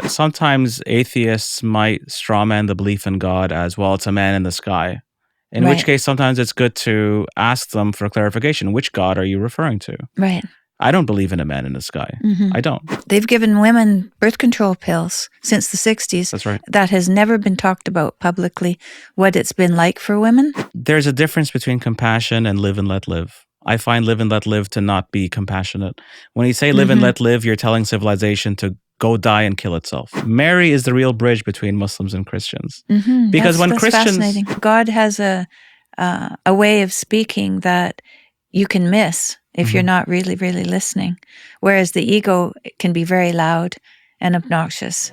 sometimes atheists might strawman the belief in God as, well, it's a man in the sky. In which Right. case, sometimes it's good to ask them for clarification. Which God are you referring to? Right. I don't believe in a man in the sky. Mhm. I don't. They've given women birth control pills since the 60s. That's right. That has never been talked about publicly, what it's been like for women. There's a difference between compassion and live and let live. I find live and let live to not be compassionate. When you say live and let live, you're telling civilization to go die and kill itself. Mary is the real bridge between Muslims and Christians. Because when that's Christians... fascinating. God has a way of speaking that you can miss if you're not really, really listening. Whereas the ego can be very loud and obnoxious.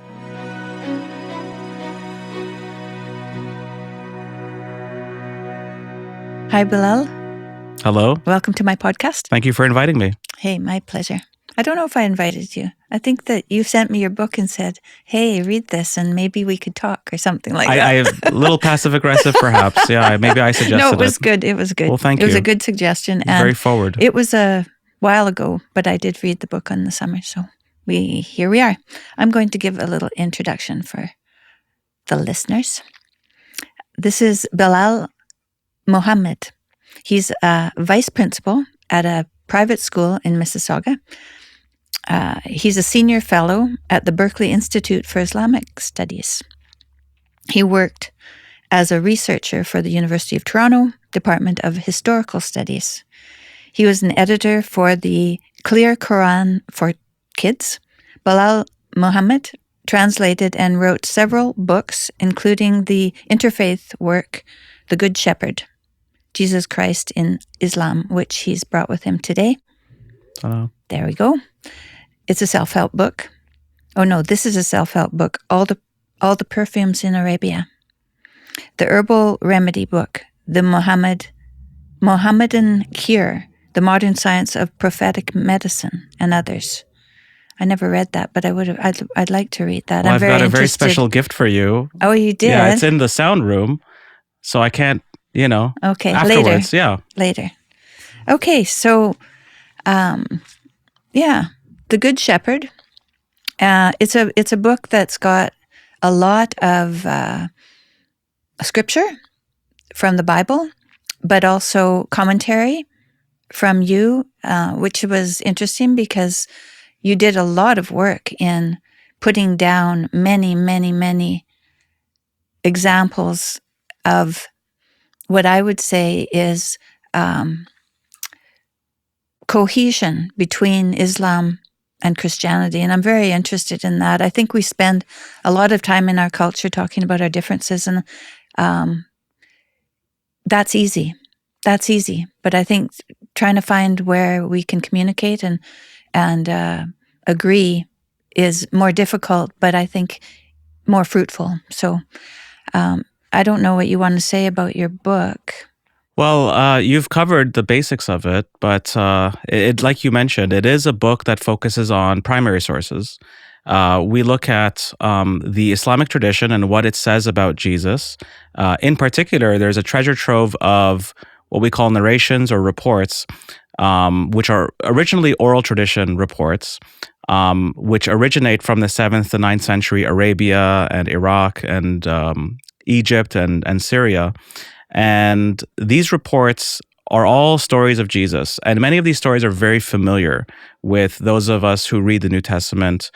Hi, Bilal. Hello. Welcome to my podcast. Thank you for inviting me. Hey, my pleasure. I don't know if I invited you. I think that you sent me your book and said, hey, read this and maybe we could talk or something like that. I a little passive-aggressive, perhaps. Yeah, maybe I suggested it. No, it was good. It was good. Well, thank you. It was a good suggestion. And very forward. It was a while ago, but I did read the book in the summer, so here we are. I'm going to give a little introduction for the listeners. This is Bilal Muhammad. He's a vice principal at a private school in Mississauga. He's a senior fellow at the Berkeley Institute for Islamic Studies. He worked as a researcher for the University of Toronto, Department of Historical Studies. He was an editor for the Clear Quran for Kids. Bilal Muhammad translated and wrote several books, including the interfaith work, The Good Shepherd, Jesus Christ in Islam, which he's brought with him today. Hello. There we go. It's a self-help book. Oh no, this is a self-help book. All the Perfumes in Arabia. The Herbal Remedy Book, the Muhammadan Cure, The Modern Science of Prophetic Medicine, and others. I never read that, but I'd like to read that. Well, I've got a very special gift for you. Oh, you did? Yeah, it's in the sound room, so I can't, Okay, afterwards, later. Okay, so, The Good Shepherd. It's a book that's got a lot of scripture from the Bible, but also commentary from you, which was interesting because you did a lot of work in putting down many, many, many examples of what I would say is cohesion between Islam and Christianity. And I'm very interested in that. I think we spend a lot of time in our culture talking about our differences, and that's easy. That's easy. But I think trying to find where we can communicate and agree is more difficult, but I think more fruitful. So I don't know what you want to say about your book. Well, you've covered the basics of it, but like you mentioned, it is a book that focuses on primary sources. We look at the Islamic tradition and what it says about Jesus. In particular, there's a treasure trove of what we call narrations or reports, which are originally oral tradition reports, which originate from the 7th to 9th century Arabia and Iraq and Egypt and Syria. And these reports are all stories of Jesus. And many of these stories are very familiar with those of us who read the New Testament.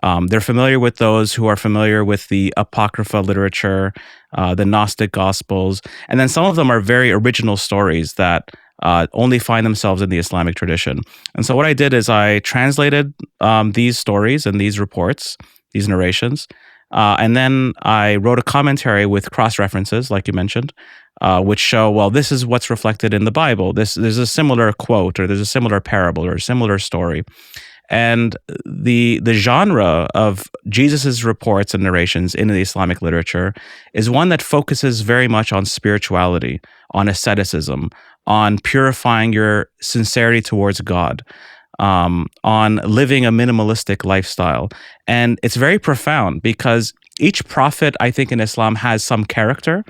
They're familiar with those who are familiar with the Apocrypha literature, the Gnostic Gospels. And then some of them are very original stories that only find themselves in the Islamic tradition. And so what I did is I translated these stories and these reports, these narrations, and then I wrote a commentary with cross-references, like you mentioned, which show, well, this is what's reflected in the Bible. There's a similar quote, or there's a similar parable, or a similar story. And the genre of Jesus's reports and narrations in the Islamic literature is one that focuses very much on spirituality, on asceticism, on purifying your sincerity towards God, on living a minimalistic lifestyle. And it's very profound because each prophet, I think, in Islam has some character,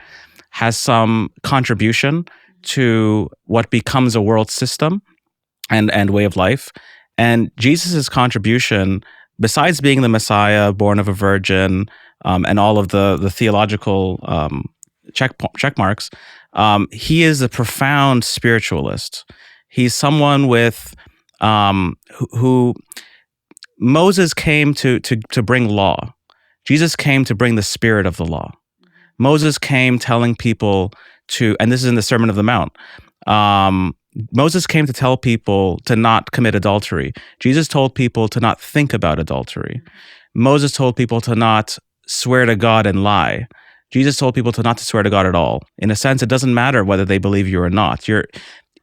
has some contribution to what becomes a world system and way of life. And Jesus's contribution besides being the Messiah, born of a virgin, and all of the theological check marks, he is a profound spiritualist. He's someone with who Moses came to bring law. Jesus came to bring the spirit of the law. Moses came telling people to, and this is in the Sermon of the Mount. Moses came to tell people to not commit adultery. Jesus told people to not think about adultery. Moses told people to not swear to God and lie. Jesus told people to not to swear to God at all. In a sense, it doesn't matter whether they believe you or not.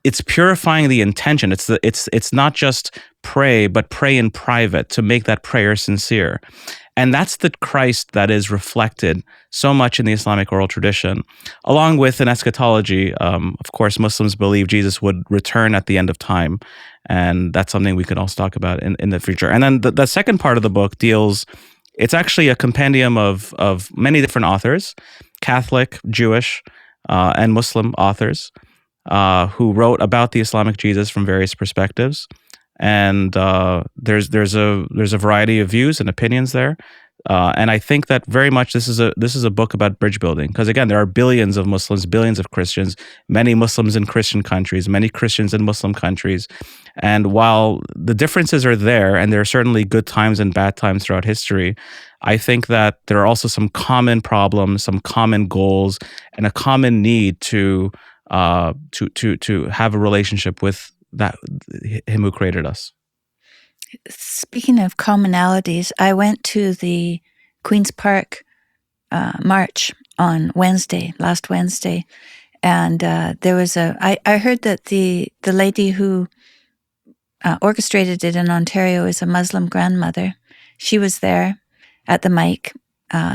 It's purifying the intention. It's not just pray, but pray in private to make that prayer sincere. And that's the Christ that is reflected so much in the Islamic oral tradition, along with an eschatology. Of course, Muslims believe Jesus would return at the end of time. And that's something we could also talk about in the future. And then the second part of the book it's actually a compendium of many different authors, Catholic, Jewish, and Muslim authors, who wrote about the Islamic Jesus from various perspectives. And there's a variety of views and opinions there, and I think that very much this is a book about bridge building, because again, there are billions of Muslims, billions of Christians, many Muslims in Christian countries, many Christians in Muslim countries, and while the differences are there, and there are certainly good times and bad times throughout history, I think that there are also some common problems, some common goals, and a common need to have a relationship with that him who created us. Speaking of commonalities, I went to the Queen's Park march on last Wednesday, and there was I heard that the lady who orchestrated it in Ontario is a Muslim grandmother. She was there at the mic,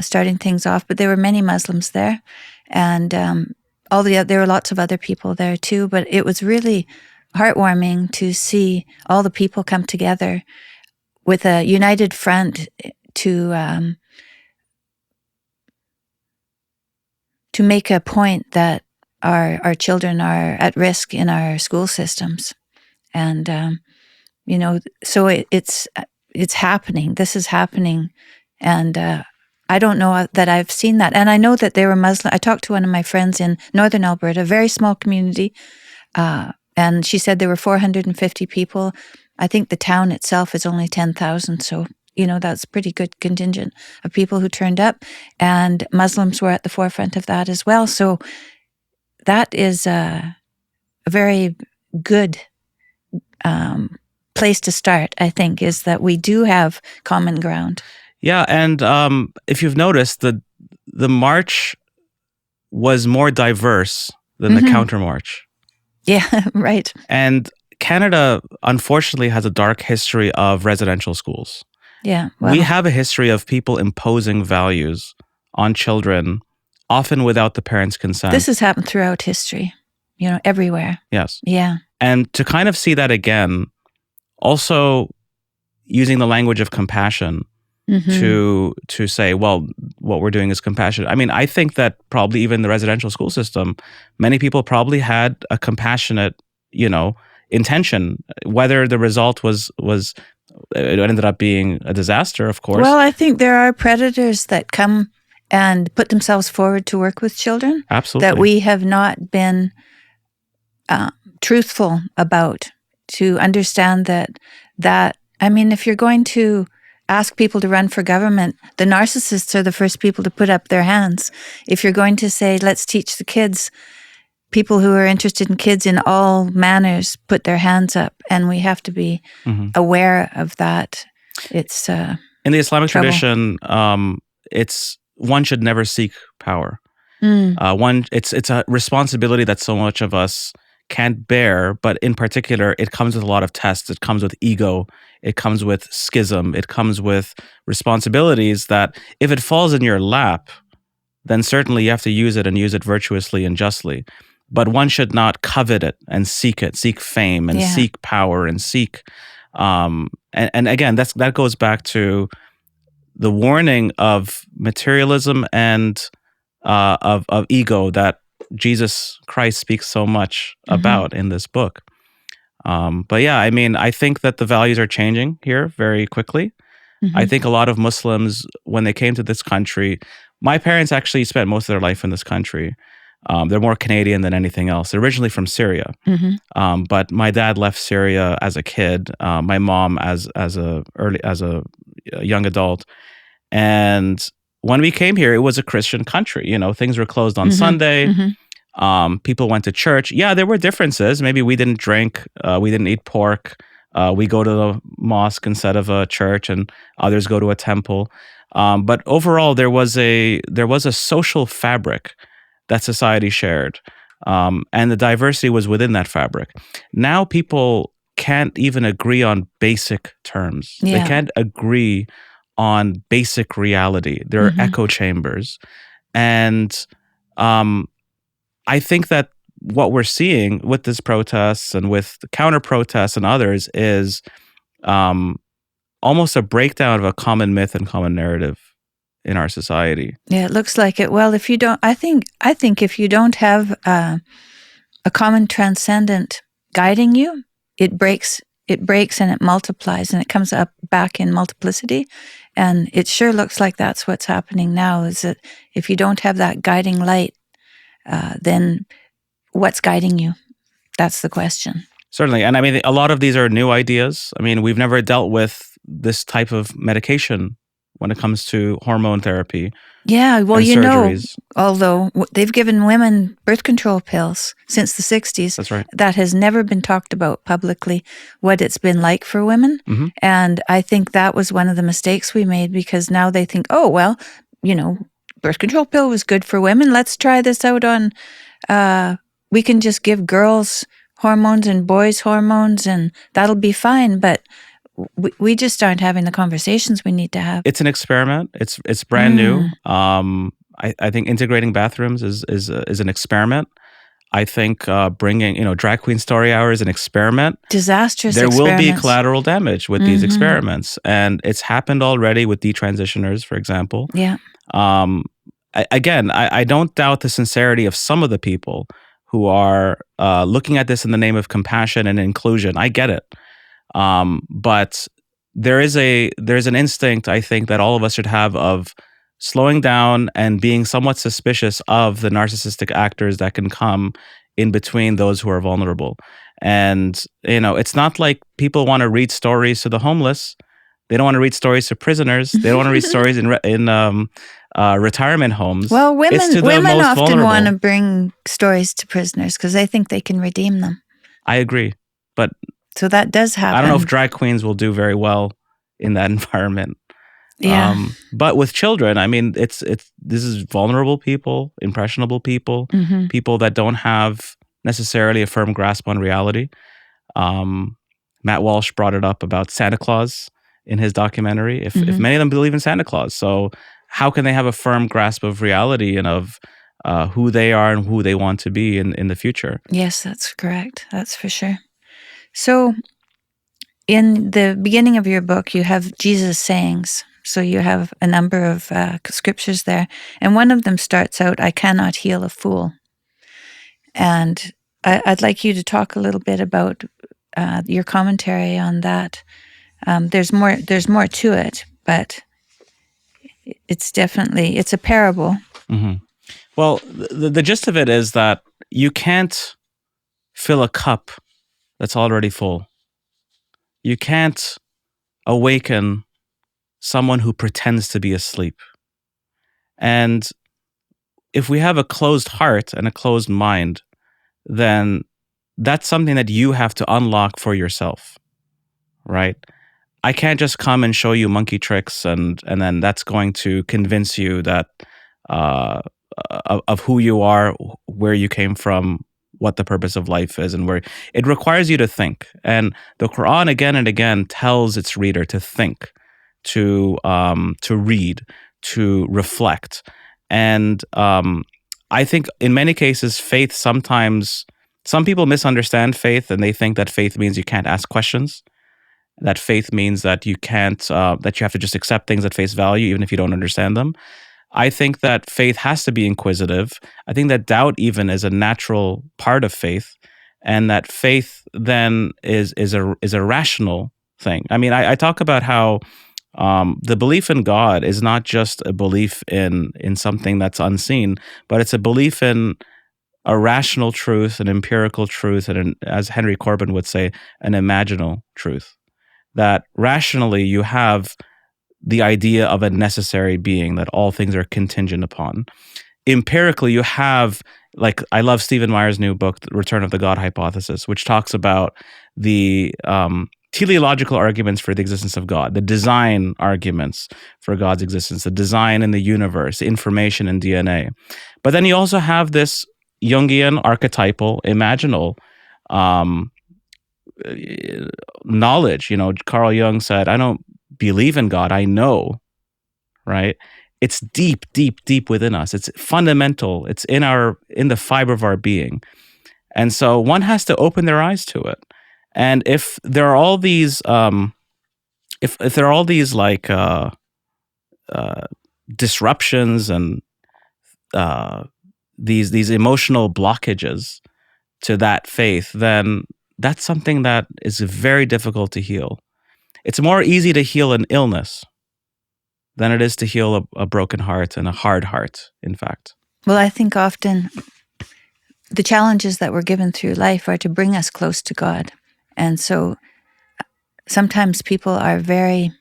starting things off, but there were many Muslims there, and there were lots of other people there too, but it was really heartwarming to see all the people come together with a united front to make a point that our children are at risk in our school systems, and so it's happening. This is happening, and I don't know that I've seen that, and I know that there were Muslim. I talked to one of my friends in northern Alberta, a very small community. And she said there were 450 people. I think the town itself is only 10,000. So, that's a pretty good contingent of people who turned up. And Muslims were at the forefront of that as well. So that is a very good place to start, I think, is that we do have common ground. Yeah, and if you've noticed, the march was more diverse than the counter march. Yeah, right. And Canada, unfortunately, has a dark history of residential schools. Yeah. Well, we have a history of people imposing values on children, often without the parents' consent. This has happened throughout history, everywhere. Yes. Yeah. And to kind of see that again, also using the language of compassion to say, well, what we're doing is compassion. I mean, I think that probably even the residential school system, many people probably had a compassionate, intention. Whether the result was it ended up being a disaster, of course. Well, I think there are predators that come and put themselves forward to work with children. Absolutely. That we have not been truthful about, to understand that. I mean, if you're going to ask people to run for government, the narcissists are the first people to put up their hands. If you're going to say, let's teach the kids, people who are interested in kids in all manners put their hands up, and we have to be aware of that. It's in the Islamic tradition, it's one should never seek power. It's a responsibility that so much of us can't bear, but in particular, it comes with a lot of tests. It comes with ego. It comes with schism. It comes with responsibilities that if it falls in your lap, then certainly you have to use it and use it virtuously and justly. But one should not covet it and seek fame and seek power and seek. And again, that goes back to the warning of materialism and of ego that Jesus Christ speaks so much about in this book. But yeah, I mean, I think that the values are changing here very quickly. I think a lot of Muslims, when they came to this country, my parents actually spent most of their life in this country. They're more Canadian than anything else. They're originally from Syria, but my dad left Syria as a kid. My mom as a young adult, and when we came here, it was a Christian country. You know, things were closed on Sunday. People went to church. Yeah, there were differences. Maybe we didn't drink. We didn't eat pork. We go to the mosque instead of a church, and others go to a temple. But overall, there was a social fabric that society shared, and the diversity was within that fabric. Now people can't even agree on basic terms. They can't agree on basic reality. There are echo chambers, and I think that what we're seeing with these protests and with the counter protests and others is almost a breakdown of a common myth and common narrative in our society. Yeah, it looks like it. Well, if you don't, I think if you don't have a common transcendent guiding you, it breaks and it multiplies and it comes up back in multiplicity. And it sure looks like that's what's happening now, is that if you don't have that guiding light, then what's guiding you? That's the question. Certainly. And I mean, a lot of these are new ideas. I mean, we've never dealt with this type of medication when it comes to hormone therapy. Yeah, well, you surgeries. know, although they've given women birth control pills since the 60s. That's right. That has never been talked about publicly, what it's been like for women. And I think that was one of the mistakes we made, because now they think, oh, well, you know, birth control pill was good for women. Let's try this out on, we can just give girls hormones and boys hormones and that'll be fine. But we just aren't having the conversations we need to have. It's an experiment. It's brand new. I think integrating bathrooms is an experiment. I think bringing drag queen story hour is an experiment. Disastrous. There will be collateral damage with these experiments, and it's happened already with detransitioners, for example. Yeah. I don't doubt the sincerity of some of the people who are looking at this in the name of compassion and inclusion. I get it. But there's an instinct, I think, that all of us should have of slowing down and being somewhat suspicious of the narcissistic actors that can come in between those who are vulnerable. And, it's not like people want to read stories to the homeless. They don't want to read stories to prisoners. They don't want to read stories in retirement homes. Well, women often want to bring stories to prisoners because they think they can redeem them. I agree. But so that does happen. I don't know if drag queens will do very well in that environment. Yeah. But with children, I mean, this is vulnerable people, impressionable people, people that don't have necessarily a firm grasp on reality. Matt Walsh brought it up about Santa Claus in his documentary. If many of them believe in Santa Claus, so how can they have a firm grasp of reality and of who they are and who they want to be in the future? Yes, that's correct. That's for sure. So in the beginning of your book, you have Jesus' sayings. So you have a number of scriptures there. And one of them starts out, "I cannot heal a fool." And I'd like you to talk a little bit about your commentary on that. There's more to it, but it's a parable. Well, the gist of it is that you can't fill a cup that's already full. You can't awaken someone who pretends to be asleep. And if we have a closed heart and a closed mind, then that's something that you have to unlock for yourself, right? I can't just come and show you monkey tricks and then that's going to convince you that of who you are, where you came from, what the purpose of life is, and where it requires you to think. And the Quran again and again tells its reader to think, to read, to reflect. And I think in many cases, faith some people misunderstand faith and they think that faith means you can't ask questions. That faith means that you can't, that you have to just accept things at face value, even if you don't understand them. I think that faith has to be inquisitive. I think that doubt even is a natural part of faith, and that faith then is a rational thing. I mean, I talk about how The belief in God is not just a belief in something that's unseen, but it's a belief in a rational truth, an empirical truth, and as Henry Corbin would say, an imaginal truth. That rationally you have the idea of a necessary being that all things are contingent upon. Empirically, you have, like, I love Stephen Meyer's new book, The Return of the God Hypothesis, which talks about the teleological arguments for the existence of God, the design arguments for God's existence, the design in the universe, the information in DNA. But then you also have this Jungian, archetypal, imaginal knowledge. Carl Jung said, I don't believe in God, I know, right? It's deep, deep, deep within us. It's fundamental. It's in the fiber of our being. And so one has to open their eyes to it. And if there are all these, if there are all these like disruptions and these emotional blockages to that faith, then that's something that is very difficult to heal. It's more easy to heal an illness than it is to heal a broken heart and a hard heart, in fact. Well, I think often the challenges that we're given through life are to bring us close to God. And so sometimes people are very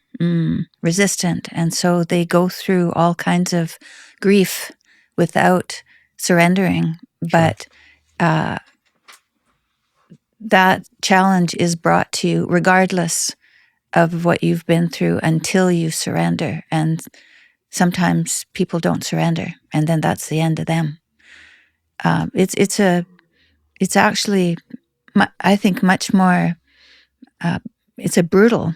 resistant, and so they go through all kinds of grief without surrendering. Sure. But that challenge is brought to you regardless of what you've been through until you surrender. And sometimes people don't surrender, and then that's the end of them. It's actually, I think, much more. It's a brutal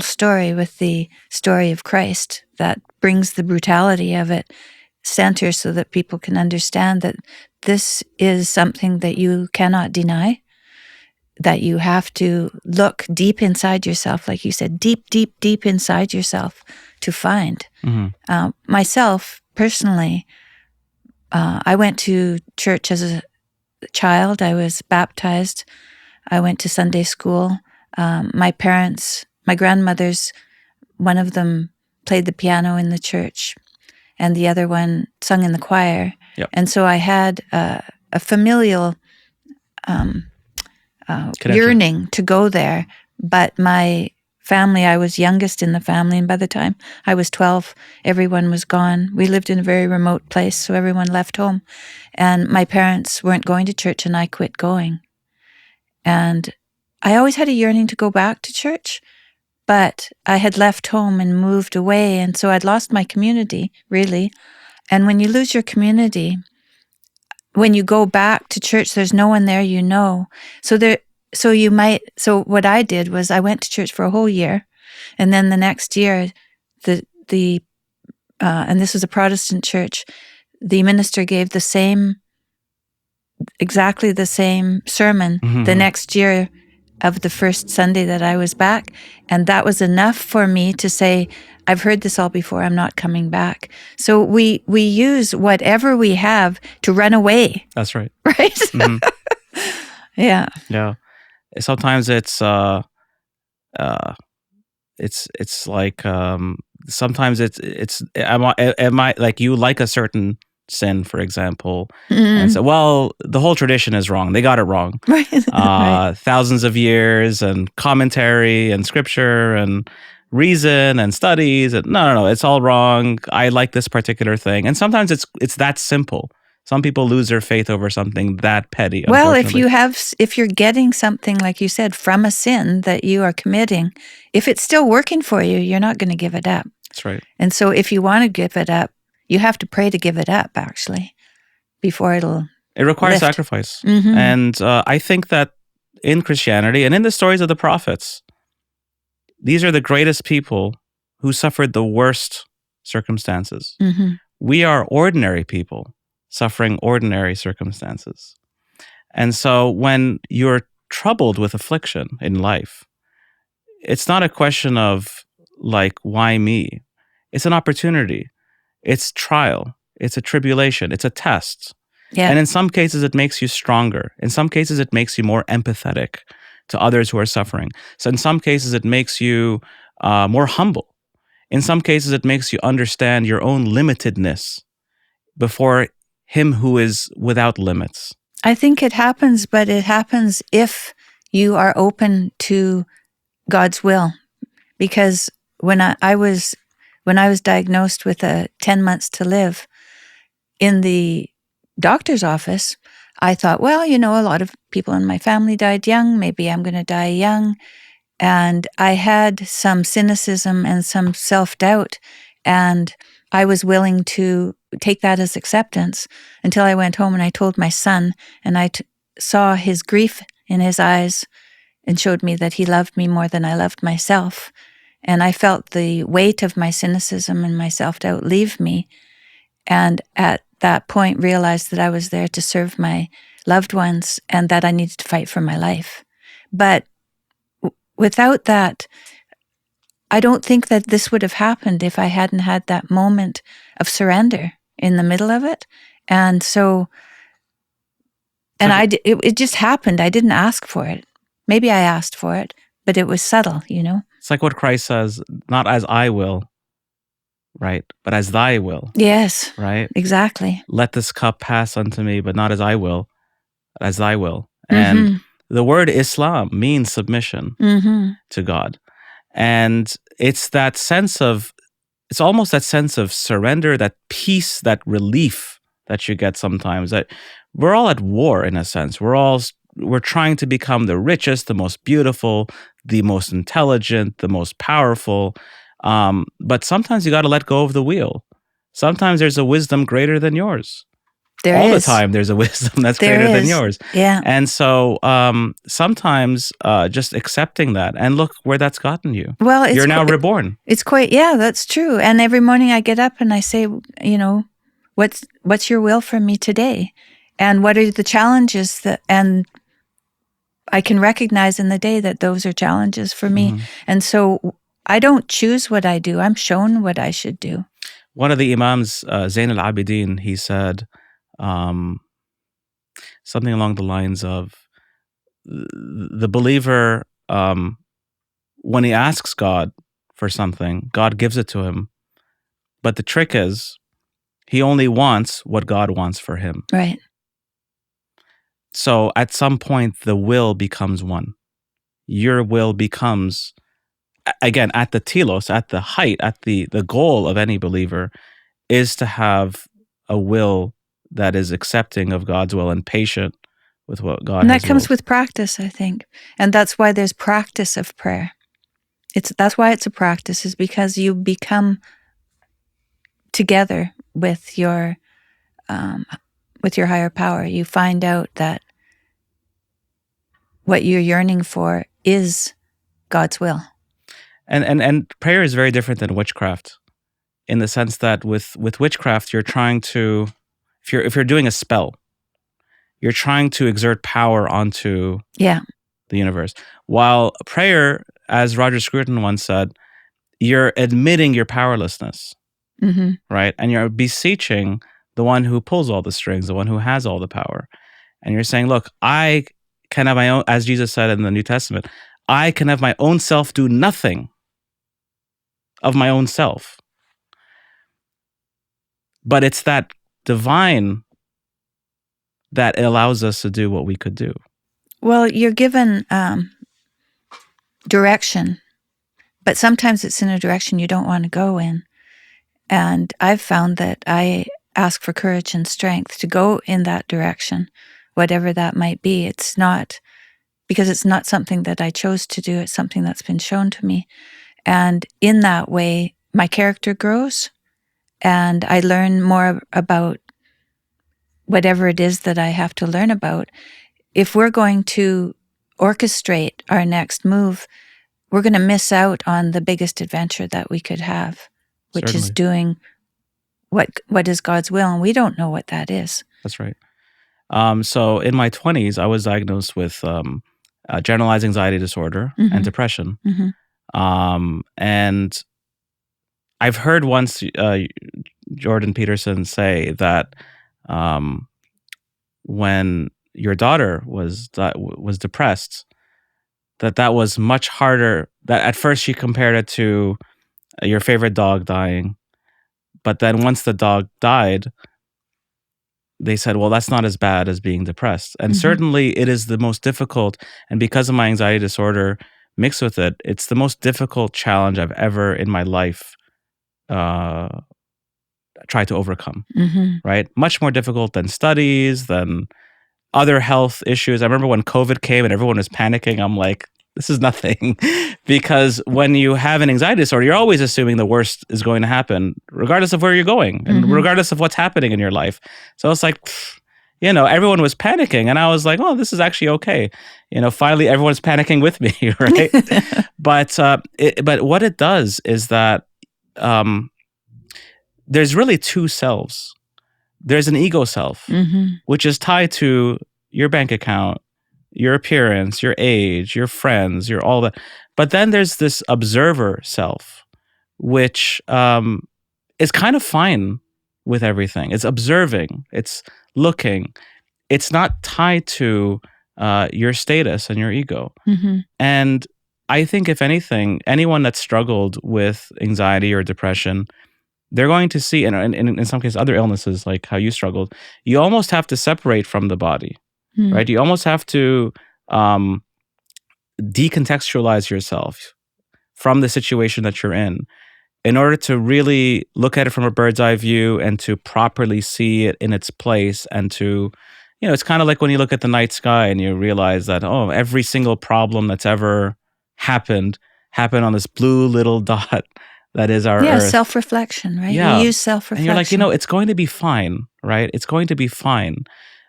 story with the story of Christ that brings the brutality of it center so that people can understand that this is something that you cannot deny, that you have to look deep inside yourself, like you said, deep, deep, deep inside yourself to find. Mm-hmm. Myself, personally, I went to church as a child. I was baptized. I went to Sunday school. My parents, my grandmothers, one of them played the piano in the church and the other one sung in the choir. Yep. And so I had a familial yearning to go there. But my family, I was youngest in the family, and by the time I was 12, everyone was gone. We lived in a very remote place, so everyone left home. And my parents weren't going to church, and I quit going. And I always had a yearning to go back to church, but I had left home and moved away, and so I'd lost my community, really. And when you lose your community, when you go back to church, there's no one there you know. So what I did was I went to church for a whole year, and then the next year, and this was a Protestant church, the minister gave exactly the same sermon the next year of the first Sunday that I was back. And that was enough for me to say, I've heard this all before, I'm not coming back. So we use whatever we have to run away. That's right. Right? Mm-hmm. Yeah. Yeah. Sometimes it's like, sometimes it's am I like, you like a certain sin, for example, and so, well, the whole tradition is wrong. They got it wrong. Right. Right. Thousands of years and commentary and scripture and reason and studies. And no, it's all wrong. I like this particular thing. And sometimes it's that simple. Some people lose their faith over something that petty. Well, if you're getting something, like you said, from a sin that you are committing, if it's still working for you, you're not going to give it up. That's right. And so if you want to give it up, you have to pray to give it up, actually, before it requires lift. Sacrifice. Mm-hmm. And I think that in Christianity and in the stories of the prophets, these are the greatest people who suffered the worst circumstances. Mm-hmm. We are ordinary people suffering ordinary circumstances. And so when you're troubled with affliction in life, it's not a question of like, why me? It's an opportunity. It's trial. It's a tribulation. It's a test. Yeah. And in some cases, it makes you stronger. In some cases, it makes you more empathetic to others who are suffering. So in some cases, it makes you more humble. In some cases, it makes you understand your own limitedness before Him who is without limits. I think it happens, but it happens if you are open to God's will. Because when I was diagnosed with 10 months to live in the doctor's office, I thought, well, a lot of people in my family died young. Maybe I'm going to die young. And I had some cynicism and some self-doubt, and I was willing to take that as acceptance until I went home and I told my son, and I saw his grief in his eyes and showed me that he loved me more than I loved myself. And I felt the weight of my cynicism and my self-doubt leave me. And at that point realized that I was there to serve my loved ones and that I needed to fight for my life. But without that, I don't think that this would have happened if I hadn't had that moment of surrender in the middle of it. And so, it just happened. I didn't ask for it. Maybe I asked for it, but it was subtle, It's like what Christ says, not as I will, right? But as thy will. Yes. Right? Exactly. Let this cup pass unto me, but not as I will, but as thy will. And the word Islam means submission to God. And it's almost that sense of surrender, that peace, that relief that you get sometimes. That we're all at war in a sense. We're trying to become the richest, the most beautiful, the most intelligent, the most powerful. But sometimes you got to let go of the wheel. Sometimes there's a wisdom greater than yours. All the time there's a wisdom that's greater than yours. Yeah. And so sometimes just accepting that, and look where that's gotten you. Well, you're now reborn. It's quite, that's true. And every morning I get up and I say, what's your will for me today? And what are the challenges and I can recognize in the day that those are challenges for me. And so I don't choose what I do. I'm shown what I should do. One of the Imams, Zayn al-Abidin, he said something along the lines of the believer, when he asks God for something, God gives it to him. But the trick is, he only wants what God wants for him. Right. So at some point, the will becomes one. Your will becomes, again, at the telos, at the height, at the goal of any believer is to have a will that is accepting of God's will and patient with what God has willed. And that comes with practice, I think. And that's why there's practice of prayer. That's why it's a practice, is because you become together with your higher power. You find out that what you're yearning for is God's will. And prayer is very different than witchcraft, in the sense that with witchcraft, you're trying to, if you're doing a spell, you're trying to exert power onto the universe. While prayer, as Roger Scruton once said, you're admitting your powerlessness, right? And you're beseeching the one who pulls all the strings, the one who has all the power. And you're saying, look, I can have my own, as Jesus said in the New Testament, I can have my own self do nothing of my own self. But it's that divine that allows us to do what we could do. Well, you're given direction, but sometimes it's in a direction you don't want to go in. And I've found that I ask for courage and strength to go in that direction, whatever that might be. It's not, because it's not something that I chose to do. It's something that's been shown to me. And in that way, my character grows and I learn more about whatever it is that I have to learn about. If we're going to orchestrate our next move, we're going to miss out on the biggest adventure that we could have, which is doing what is God's will, and we don't know what that is. That's right. So in my 20s, I was diagnosed with generalized anxiety disorder and depression. And I've heard once Jordan Peterson say that when your daughter was depressed, that was much harder. That at first she compared it to your favorite dog dying, but then once the dog died, they said, well, that's not as bad as being depressed. And certainly it is the most difficult. And because of my anxiety disorder mixed with it, it's the most difficult challenge I've ever in my life tried to overcome, right? Much more difficult than studies, than other health issues. I remember when COVID came and everyone was panicking, I'm like, this is nothing. Because when you have an anxiety disorder, you're always assuming the worst is going to happen, regardless of where you're going and regardless of what's happening in your life. So it's like, everyone was panicking and I was like, oh, this is actually okay. Finally everyone's panicking with me, right? But what it does is that there's really two selves. There's an ego self, which is tied to your bank account, your appearance, your age, your friends, your all that. But then there's this observer self, which is kind of fine with everything. It's observing, it's looking. It's not tied to your status and your ego. And I think, if anything, anyone that's struggled with anxiety or depression, they're going to see, and in some cases, other illnesses like how you struggled, you almost have to separate from the body, right? You almost have to decontextualize yourself from the situation that you're in order to really look at it from a bird's eye view and to properly see it in its place. And to, it's kind of like when you look at the night sky and you realize that, oh, every single problem that's ever happened on this blue little dot that is our Earth. Self-reflection, right? Yeah. You use self-reflection. And you're like, it's going to be fine, right? It's going to be fine.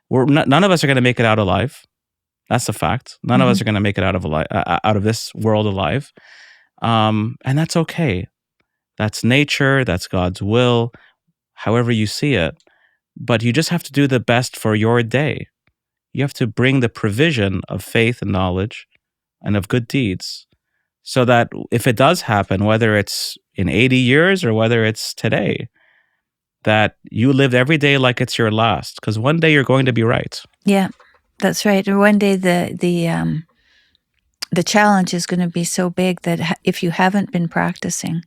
None of us are going to make it out alive. That's a fact. None of us are going to make it out of this world alive. And that's okay. That's nature. That's God's will, however you see it. But you just have to do the best for your day. You have to bring the provision of faith and knowledge and of good deeds, so that if it does happen, whether it's in 80 years or whether it's today, that you live every day like it's your last, because one day you're going to be right. Yeah, that's right. And one day the challenge is going to be so big that if you haven't been practicing,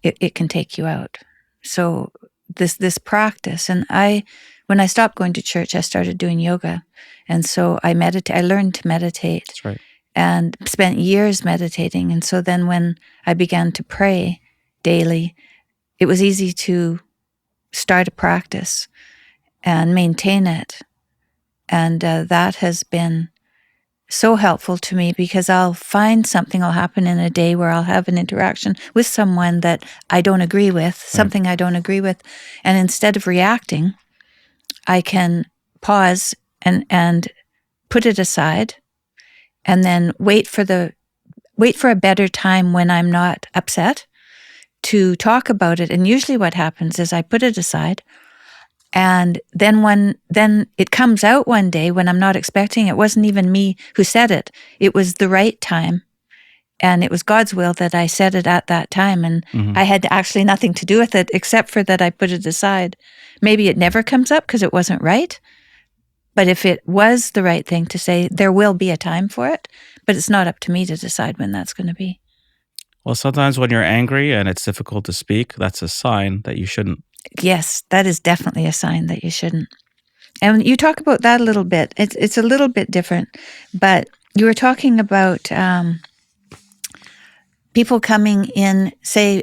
it can take you out. So this practice, and when I stopped going to church, I started doing yoga, and so I learned to meditate. That's right. And spent years meditating. And so then when I began to pray daily, it was easy to start a practice and maintain it. And that has been so helpful to me, because I'll find something will happen in a day where I'll have an interaction with someone that I don't agree with, something I don't agree with. And instead of reacting, I can pause and put it aside, and then wait for a better time when I'm not upset to talk about it. And usually what happens is I put it aside, and then it comes out one day when I'm not expecting. It wasn't even me who said it. It was the right time, and it was God's will that I said it at that time, and I had actually nothing to do with it except for that I put it aside. Maybe it never comes up because it wasn't right. But if it was the right thing to say, there will be a time for it, but it's not up to me to decide when that's going to be. Well, sometimes when you're angry and it's difficult to speak, that's a sign that you shouldn't. Yes, that is definitely a sign that you shouldn't. And you talk about that a little bit. It's a little bit different, but you were talking about people coming in, say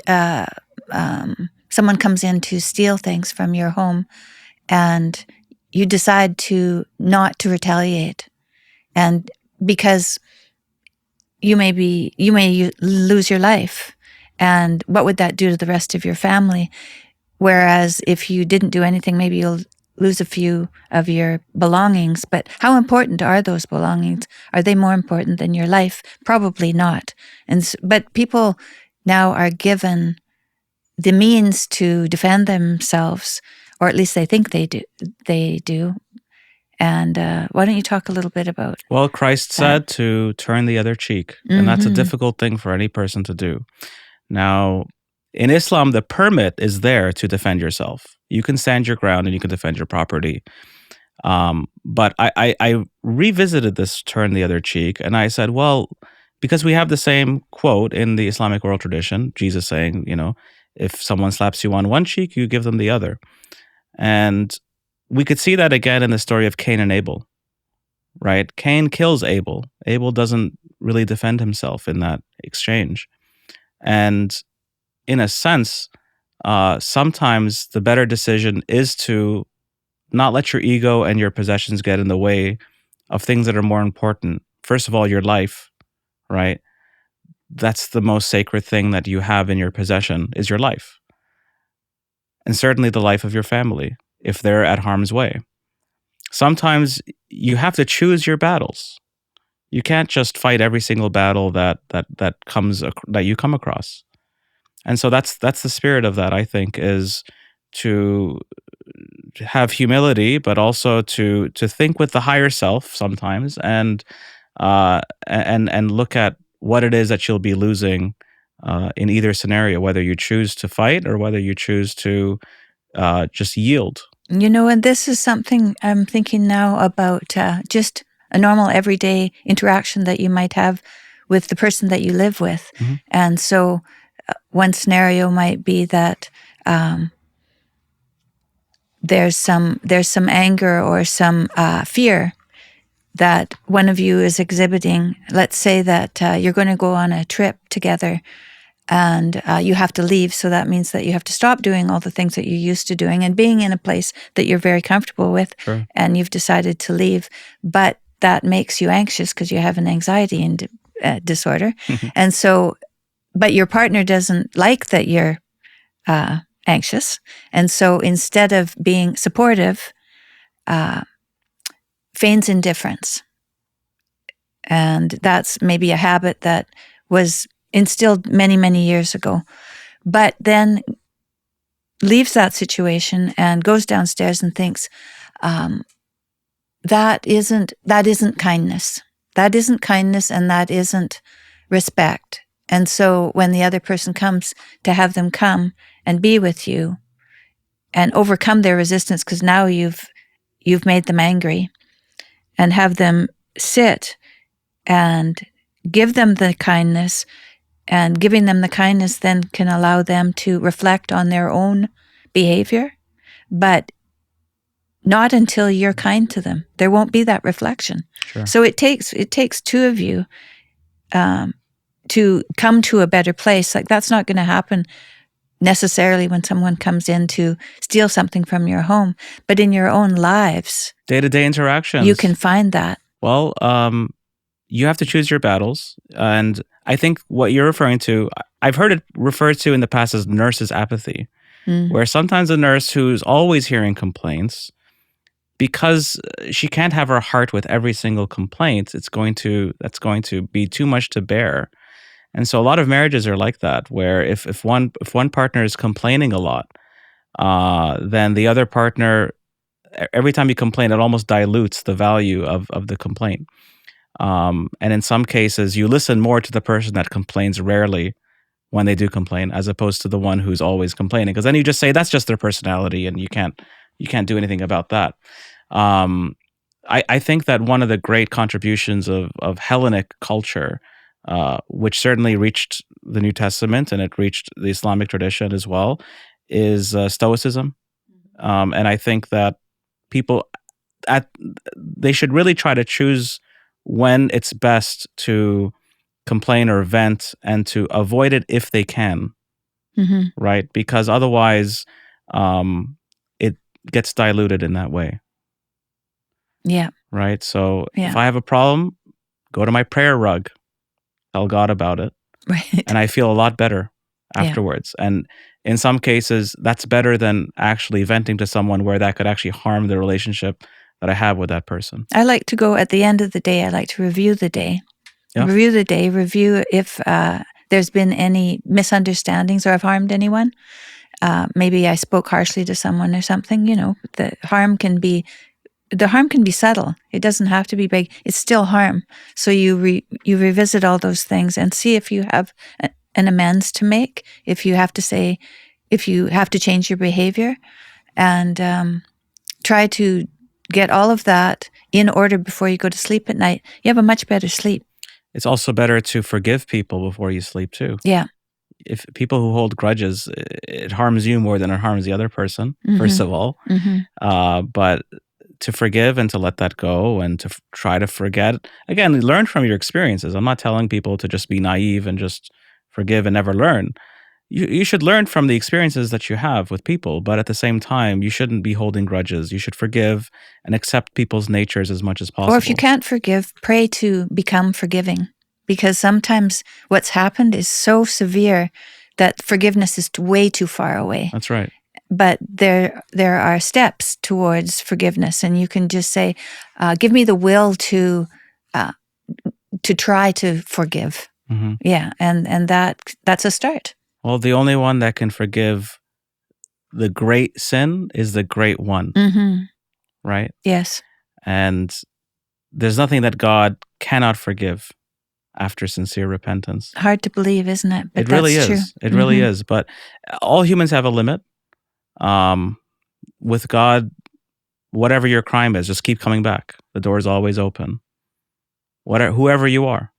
someone comes in to steal things from your home, and you decide not to retaliate, and because you may lose your life, and what would that do to the rest of your family? Whereas if you didn't do anything, maybe you'll lose a few of your belongings. But how important are those belongings? Are they more important than your life? Probably not. But people now are given the means to defend themselves, or at least they think they do. And why don't you talk a little bit about Well, Christ said to turn the other cheek, and that's a difficult thing for any person to do. Now, in Islam, the permit is there to defend yourself. You can stand your ground and you can defend your property. But I revisited this turn the other cheek, and I said, well, because we have the same quote in the Islamic oral tradition, Jesus saying, if someone slaps you on one cheek, you give them the other. And we could see that again in the story of Cain and Abel, right? Cain kills Abel. Abel doesn't really defend himself in that exchange. And in a sense, sometimes the better decision is to not let your ego and your possessions get in the way of things that are more important. First of all, your life, right? That's the most sacred thing that you have in your possession is your life. And certainly the life of your family, if they're at harm's way. Sometimes you have to choose your battles. You can't just fight every single battle that you come across. And so that's the spirit of that, I think, is to have humility, but also to think with the higher self sometimes, and look at what it is that you'll be losing in either scenario, whether you choose to fight or whether you choose to just yield. And this is something I'm thinking now about, just a normal everyday interaction that you might have with the person that you live with. Mm-hmm. And so one scenario might be that there's some anger or some fear that one of you is exhibiting. Let's say that you're going to go on a trip together, and you have to leave. So that means that you have to stop doing all the things that you're used to doing and being in a place that you're very comfortable with. Sure. And you've decided to leave. But that makes you anxious because you have an anxiety disorder. And so, but your partner doesn't like that you're anxious. And so instead of being supportive, feigns indifference. And that's maybe a habit that was instilled many, many years ago, but then leaves that situation and goes downstairs and thinks, that isn't kindness. That isn't kindness, and that isn't respect. And so when the other person comes, to have them come and be with you and overcome their resistance, because now you've made them angry, and have them sit and give them the kindness. And giving them the kindness then can allow them to reflect on their own behavior, but not until you're kind to them. There won't be that reflection. Sure. So it takes two of you to come to a better place. Like, that's not going to happen necessarily when someone comes in to steal something from your home, but in your own lives, day-to-day interactions, you can find that. Well, you have to choose your battles. And I think what you're referring to, I've heard it referred to in the past as nurse's apathy, where sometimes a nurse who's always hearing complaints, because she can't have her heart with every single complaint, that's going to be too much to bear. And so a lot of marriages are like that, where if one partner is complaining a lot, then the other partner, every time you complain, it almost dilutes the value of the complaint. And in some cases, you listen more to the person that complains rarely when they do complain, as opposed to the one who's always complaining, because then you just say that's just their personality, and you can't do anything about that. I think that one of the great contributions of Hellenic culture, which certainly reached the New Testament and it reached the Islamic tradition as well, is Stoicism. And I think that people they should really try to choose when it's best to complain or vent, and to avoid it if they can, right? Because otherwise, it gets diluted in that way. Yeah. Right? So if I have a problem, go to my prayer rug, tell God about it, right, and I feel a lot better afterwards. And in some cases, that's better than actually venting to someone where that could actually harm the relationship that I have with that person. I like to go at the end of the day. I like to review the day. Yeah. Review if there's been any misunderstandings or I've harmed anyone. Maybe I spoke harshly to someone or something. The harm can be subtle. It doesn't have to be big. It's still harm. So you revisit all those things and see if you have an amends to make, if you have to change your behavior, and try to get all of that in order before you go to sleep at night, you have a much better sleep. It's also better to forgive people before you sleep too. Yeah. If people who hold grudges, it harms you more than it harms the other person, first of all. But to forgive and to let that go and to try to forget, again, learn from your experiences. I'm not telling people to just be naive and just forgive and never learn. You should learn from the experiences that you have with people, but at the same time, you shouldn't be holding grudges. You should forgive and accept people's natures as much as possible. Or if you can't forgive, pray to become forgiving. Because sometimes what's happened is so severe that forgiveness is way too far away. That's right. But there are steps towards forgiveness, and you can just say, "Give me the will to try to forgive." Yeah, and that's a start. Well, the only one that can forgive the great sin is the great one, right? Yes. And there's nothing that God cannot forgive after sincere repentance. Hard to believe, isn't it? But it really that's is. True. It really is. But all humans have a limit. With God, whatever your crime is, just keep coming back. The door is always open. Whoever you are.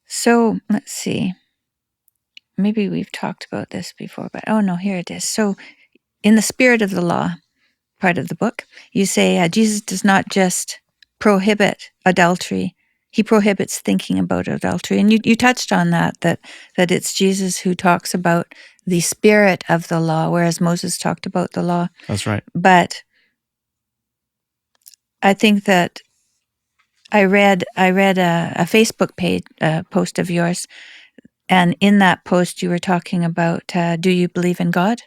So let's see. Maybe we've talked about this before, but oh no, here it is. So in the spirit of the law, part of the book, you say Jesus does not just prohibit adultery. He prohibits thinking about adultery. And you touched on that it's Jesus who talks about the spirit of the law, whereas Moses talked about the law. That's right. But I think that I read a Facebook page post of yours, and in that post you were talking about, do you believe in God?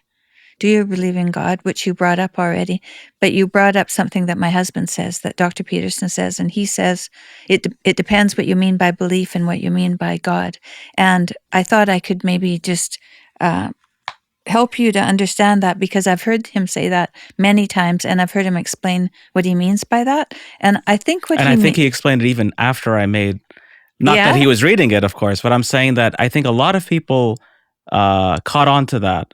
Do you believe in God? Which you brought up already, but you brought up something that my husband says, that Dr. Peterson says, and he says it depends what you mean by belief and what you mean by God. And I thought I could maybe just help you to understand that, because I've heard him say that many times, and I've heard him explain what he means by that. And I think he explained it even after I made, not that he was reading it, of course, but I'm saying that I think a lot of people caught on to that,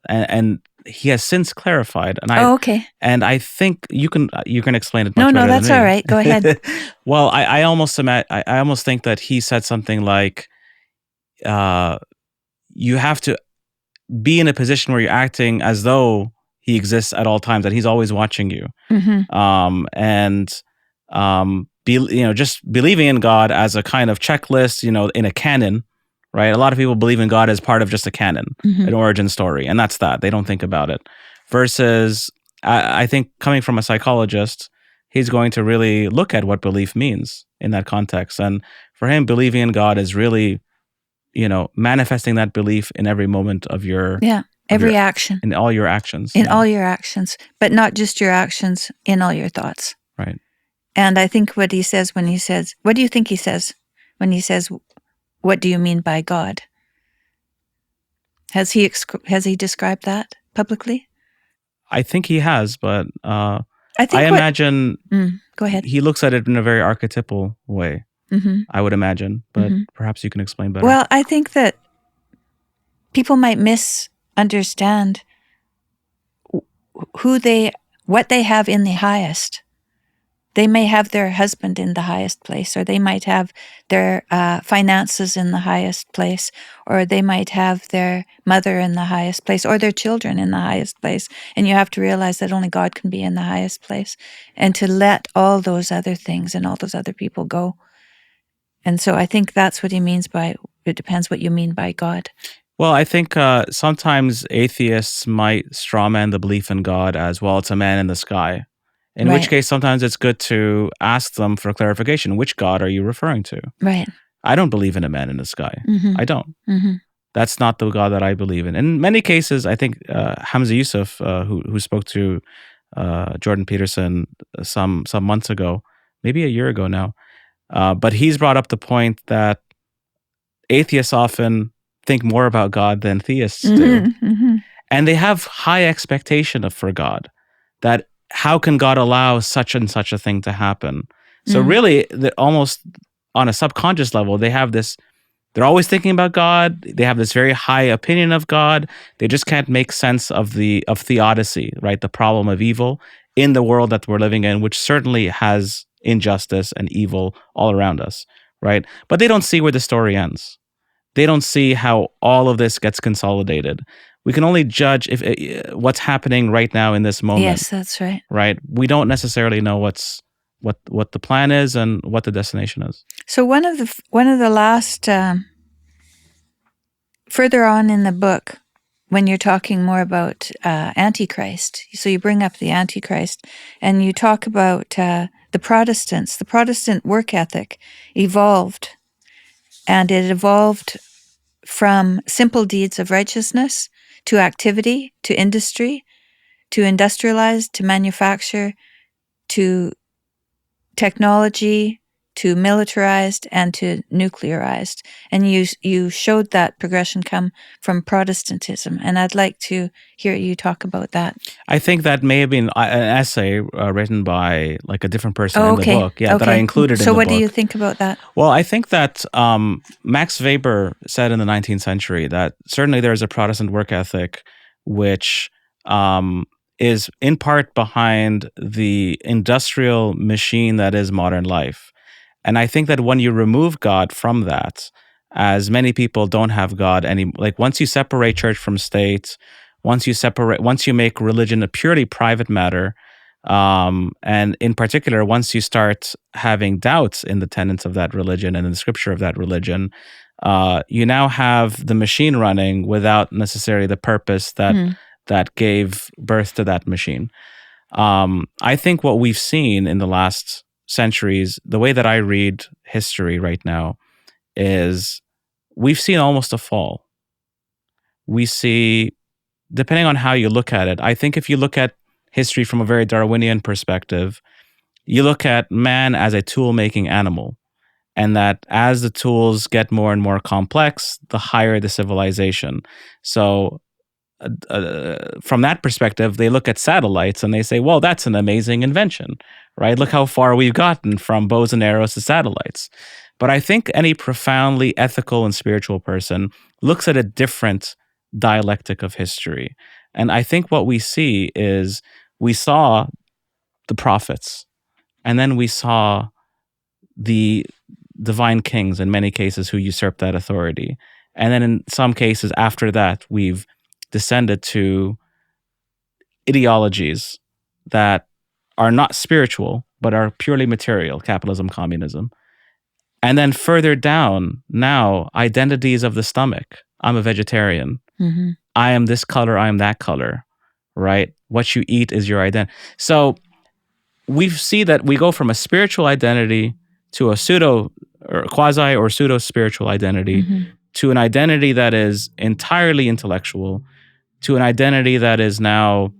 and he has since clarified. And okay. And I think you can explain it much better than me. No, that's all right. Go ahead. Well, I almost think that he said something like, you have to be in a position where you're acting as though he exists at all times, that he's always watching you, just believing in God as a kind of checklist, in a canon. Right, a lot of people believe in God as part of just a canon, an origin story, and that's that. They don't think about it. Versus, I think coming from a psychologist, he's going to really look at what belief means in that context. And for him, believing in God is really, manifesting that belief in every moment of your every action, in all your actions, all your actions, but not just your actions, in all your thoughts. Right. And I think what he says when he says, what do you think he says when he says, what do you mean by God? Has he described that publicly? I think he has, but I imagine go ahead. He looks at it in a very archetypal way. I would imagine, but perhaps you can explain better. Well, I think that people might misunderstand what they have in the highest. They may have their husband in the highest place, or they might have their finances in the highest place, or they might have their mother in the highest place, or their children in the highest place. And you have to realize that only God can be in the highest place, and to let all those other things and all those other people go. And so I think that's what he means by, it depends what you mean by God. Well, I think sometimes atheists might strawman the belief in God as, well, it's a man in the sky. In which case, sometimes it's good to ask them for clarification. Which God are you referring to? Right. I don't believe in a man in the sky. I don't. That's not the God that I believe in. In many cases, I think Hamza Yusuf, who spoke to Jordan Peterson some months ago, maybe a year ago now, but he's brought up the point that atheists often think more about God than theists do. And they have high expectation for God, that how can God allow such and such a thing to happen? So really, almost on a subconscious level, they have this, they're always thinking about God. They have this very high opinion of God. They just can't make sense of theodicy, right? The problem of evil. in the world that we're living in, which certainly has injustice and evil all around us, right? But they don't see where the story ends. They don't see how all of this gets consolidated. We can only judge if what's happening right now in this moment. Yes, that's right. Right? We don't necessarily know what the plan is and what the destination is. So one of the last further on in the book, when you're talking more about Antichrist, so you bring up the Antichrist, and you talk about the Protestants. The Protestant work ethic evolved, and it evolved from simple deeds of righteousness to activity, to industry, to industrialize, to manufacture, to technology, to militarized, and to nuclearized. And you showed that progression come from Protestantism. And I'd like to hear you talk about that. I think that may have been an essay written by like a different person in the book. Yeah, that I included in the book. So what do you think about that? Well, I think that Max Weber said in the 19th century that certainly there is a Protestant work ethic which is in part behind the industrial machine that is modern life. And I think that when you remove God from that, as many people don't have God like once you separate church from state, once you make religion a purely private matter, and in particular, once you start having doubts in the tenets of that religion and in the scripture of that religion, you now have the machine running without necessarily the purpose that gave birth to that machine. I think what we've seen in the last centuries, the way that I read history right now, is we've seen almost a fall. We see, depending on how you look at it, I think if you look at history from a very Darwinian perspective, you look at man as a tool-making animal, and that as the tools get more and more complex, the higher the civilization. So from that perspective, they look at satellites and they say, well, that's an amazing invention, right? Look how far we've gotten from bows and arrows to satellites. But I think any profoundly ethical and spiritual person looks at a different dialectic of history. And I think what we see is we saw the prophets, and then we saw the divine kings in many cases who usurped that authority. And then in some cases after that, we've descended to ideologies that are not spiritual, but are purely material, capitalism, communism. And then further down, now, identities of the stomach. I'm a vegetarian. Mm-hmm. I am this color, I am that color, right? What you eat is your identity. So we see that we go from a spiritual identity to a pseudo or quasi or pseudo spiritual identity, to an identity that is entirely intellectual, to an identity that is now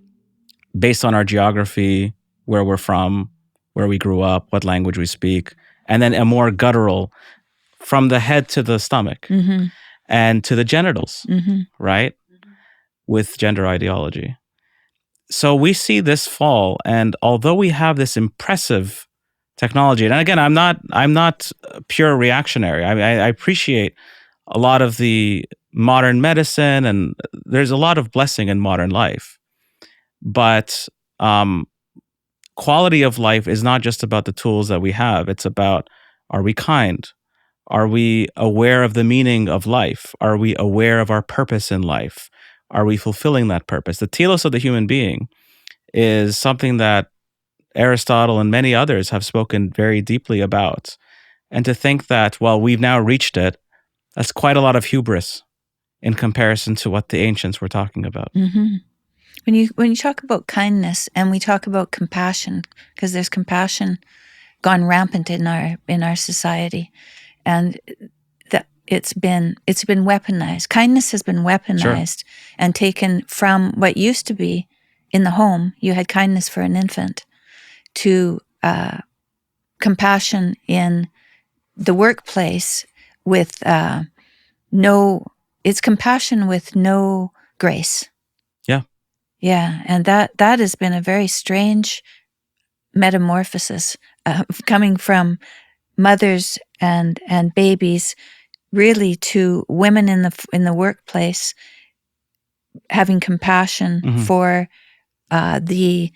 based on our geography, where we're from, where we grew up, what language we speak, and then a more guttural from the head to the stomach and to the genitals, right? With gender ideology. So we see this fall, and although we have this impressive technology, and again, I'm not pure reactionary. I appreciate a lot of the modern medicine, and there's a lot of blessing in modern life. But quality of life is not just about the tools that we have. It's about, are we kind? Are we aware of the meaning of life? Are we aware of our purpose in life? Are we fulfilling that purpose? The telos of the human being is something that Aristotle and many others have spoken very deeply about. And to think that, well, we've now reached it, that's quite a lot of hubris in comparison to what the ancients were talking about. When you talk about kindness, and we talk about compassion, because there's compassion gone rampant in our society, and that it's been weaponized. Kindness has been weaponized and taken from what used to be in the home. You had kindness for an infant, to compassion in the workplace with it's compassion with no grace. Yeah, and that has been a very strange metamorphosis coming from mothers and babies, really, to women in the workplace having compassion for the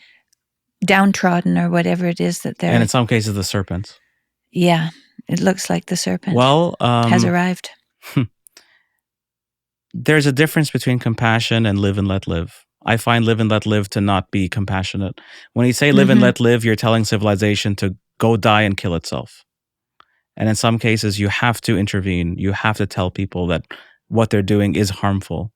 downtrodden or whatever it is that they're. And in some cases, the serpent. Yeah, it looks like the serpent Well, has arrived. There's a difference between compassion and live and let live. I find live and let live to not be compassionate. When you say live and let live, you're telling civilization to go die and kill itself. And in some cases, you have to intervene. You have to tell people that what they're doing is harmful.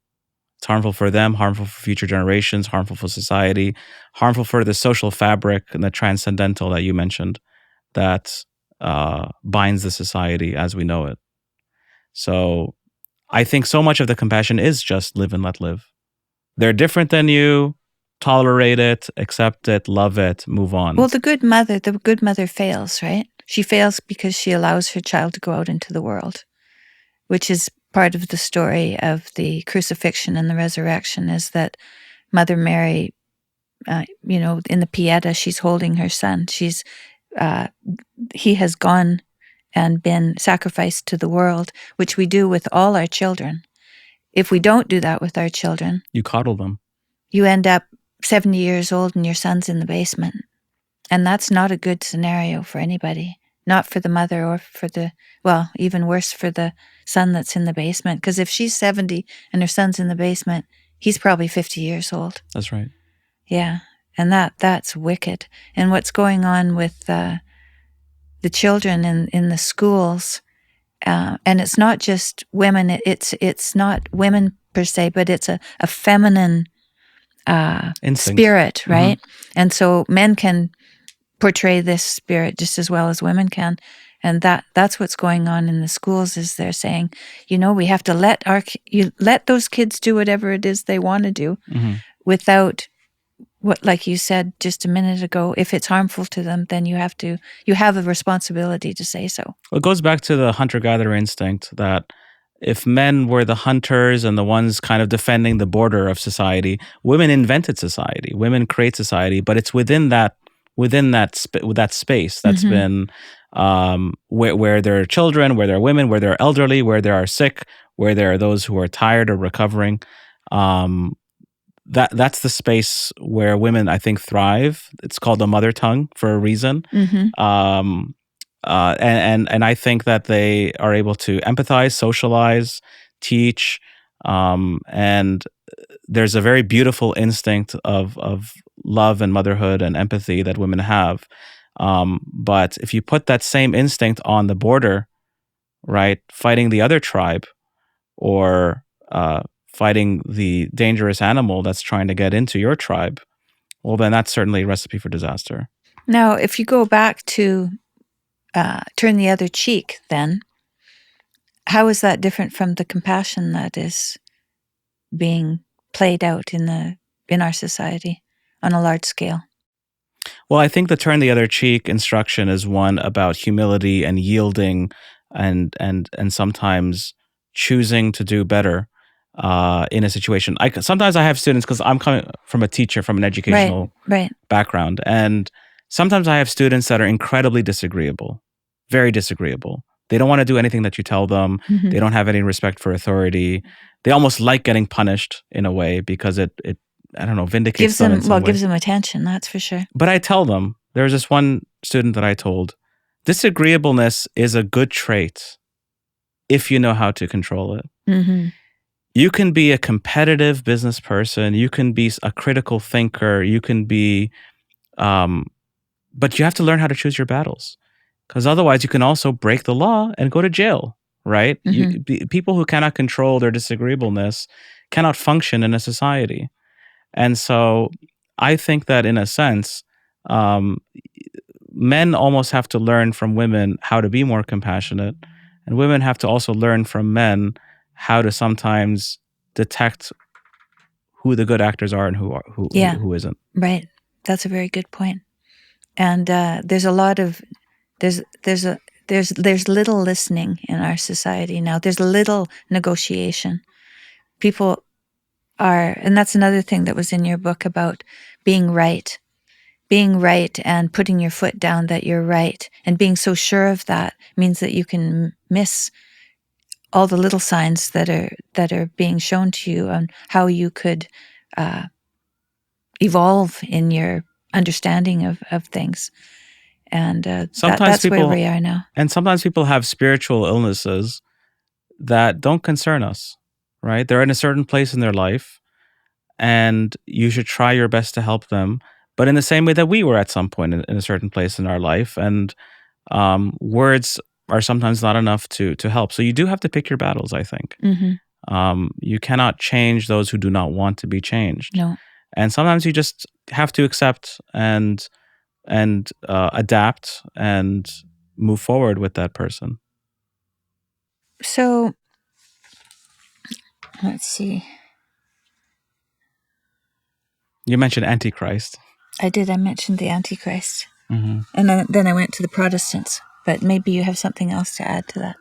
It's harmful for them, harmful for future generations, harmful for society, harmful for the social fabric and the transcendental that you mentioned that binds the society as we know it. So I think so much of the compassion is just live and let live. They're different than you. Tolerate it, accept it, love it, move on. Well, the good mother fails, right? She fails because she allows her child to go out into the world, which is part of the story of the crucifixion and the resurrection, is that Mother Mary, in the Pieta, she's holding her son. He has gone and been sacrificed to the world, which we do with all our children. If we don't do that with our children, you coddle them. You end up 70 years old and your son's in the basement. And that's not a good scenario for anybody. Not for the mother or even worse for the son that's in the basement. Because if she's 70 and her son's in the basement, he's probably 50 years old. That's right. Yeah. And that's wicked. And what's going on with the children in the schools, and it's not just women, it's not women per se, but it's a feminine spirit, right? And so men can portray this spirit just as well as women can. And that's what's going on in the schools, is they're saying, we have to let those kids do whatever it is they want to do without what, like you said just a minute ago, if it's harmful to them, then you have a responsibility to say so. Well, it goes back to the hunter-gatherer instinct that if men were the hunters and the ones kind of defending the border of society, women invented society. Women create society, but it's within that space that's been where there are children, where there are women, where there are elderly, where there are sick, where there are those who are tired or recovering. That's the space where women, I think, thrive. It's called the mother tongue for a reason. And I think that they are able to empathize, socialize, teach, and there's a very beautiful instinct of love and motherhood and empathy that women have. But if you put that same instinct on the border, right, fighting the other tribe or fighting the dangerous animal that's trying to get into your tribe, well, then that's certainly a recipe for disaster. Now, if you go back to turn the other cheek, then how is that different from the compassion that is being played out in our society on a large scale? Well, I think the turn the other cheek instruction is one about humility and yielding and sometimes choosing to do better in a situation. Sometimes I have students, because I'm coming from a teacher, from an educational background, and sometimes I have students that are incredibly disagreeable, very disagreeable. They don't want to do anything that you tell them. They don't have any respect for authority. They almost like getting punished in a way because it I don't know, vindicates them in some way. Gives them attention, that's for sure. But I tell them, there's this one student that I told, disagreeableness is a good trait if you know how to control it. You can be a competitive business person. You can be a critical thinker. You can be, but you have to learn how to choose your battles, because otherwise you can also break the law and go to jail, right? People who cannot control their disagreeableness cannot function in a society. And so I think that in a sense, men almost have to learn from women how to be more compassionate, and women have to also learn from men how to sometimes detect who the good actors are and who isn't. Right. That's a very good point. And there's a lot of there's little listening in our society now. There's little negotiation. People are, and that's another thing that was in your book about being right and putting your foot down that you're right, and being so sure of that means that you can miss all the little signs that are being shown to you on how you could evolve in your understanding of things. And Sometimes that's where people we are now. and sometimes people have spiritual illnesses that don't concern us, right? They're in a certain place in their life, and you should try your best to help them. But in the same way that we were at some point in a certain place in our life, and words are sometimes not enough to help. So you do have to pick your battles, I think. You cannot change those who do not want to be changed. No. And sometimes you just have to accept and adapt and move forward with that person. So let's see. You mentioned Antichrist. I did. I mentioned the Antichrist. Mm-hmm. And then I went to the Protestants. But maybe you have something else to add to that.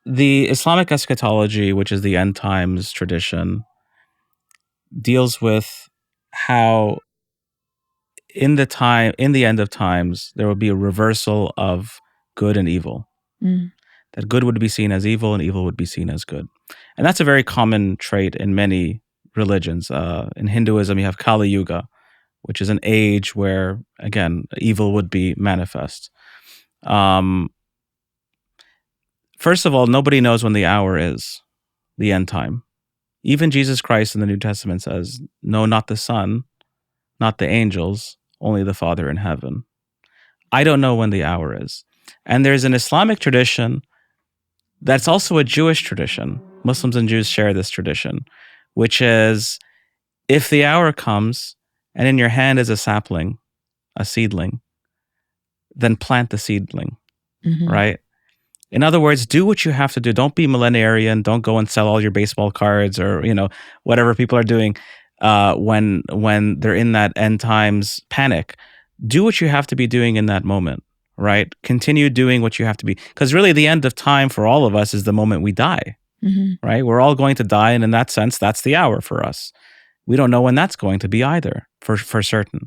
The Islamic eschatology, which is the end times tradition, deals with how in the end of times, there will be a reversal of good and evil. That good would be seen as evil and evil would be seen as good. And that's a very common trait in many religions. In Hinduism, you have Kali Yuga, which is an age where, again, evil would be manifest. First of all, nobody knows when the hour is, the end time. Even Jesus Christ in the New Testament says, no, not the Son, not the angels, only the Father in heaven. I don't know when the hour is. And there's an Islamic tradition that's also a Jewish tradition. Muslims and Jews share this tradition, which is if the hour comes and in your hand is a sapling, a seedling, then plant the seedling, right? In other words, do what you have to do. Don't be millenarian. Don't go and sell all your baseball cards or, whatever people are doing when they're in that end times panic. Do what you have to be doing in that moment, right? Continue doing what you have to be. Because really the end of time for all of us is the moment we die, right? We're all going to die. And in that sense, that's the hour for us. We don't know when that's going to be either, for certain.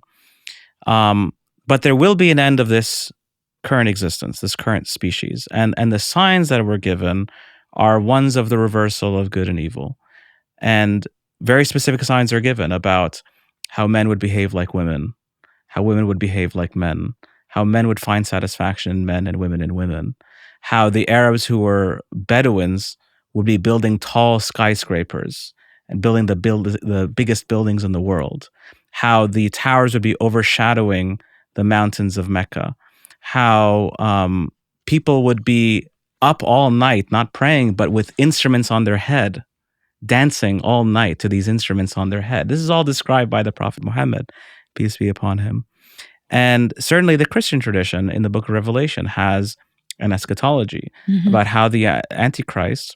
But there will be an end of this current existence, this current species. And the signs that were given are ones of the reversal of good and evil. And very specific signs are given about how men would behave like women, how women would behave like men, how men would find satisfaction in men and women in women, how the Arabs who were Bedouins would be building tall skyscrapers and building the biggest buildings in the world, how the towers would be overshadowing the mountains of Mecca, how people would be up all night, not praying, but with instruments on their head, dancing all night to these instruments on their head. This is all described by the Prophet Muhammad, peace be upon him. And certainly the Christian tradition in the book of Revelation has an eschatology about how the Antichrist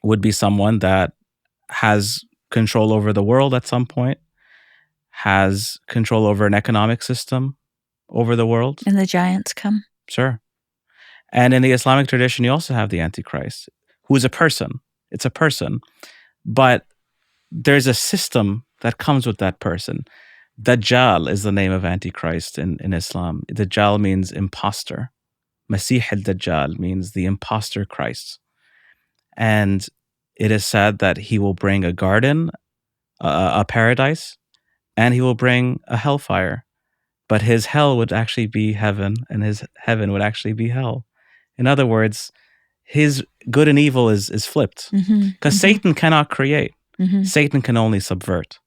would be someone that has control over the world at some point, has control over an economic system over the world. And the giants come. Sure. And in the Islamic tradition, you also have the Antichrist, who is a person. It's a person. But there's a system that comes with that person. Dajjal is the name of Antichrist in Islam. Dajjal means imposter. Masih al-Dajjal means the imposter Christ. And it is said that he will bring a garden, a paradise, and he will bring a hellfire. But his hell would actually be heaven, and his heaven would actually be hell. In other words, his good and evil is flipped. Because Satan cannot create. Satan can only subvert.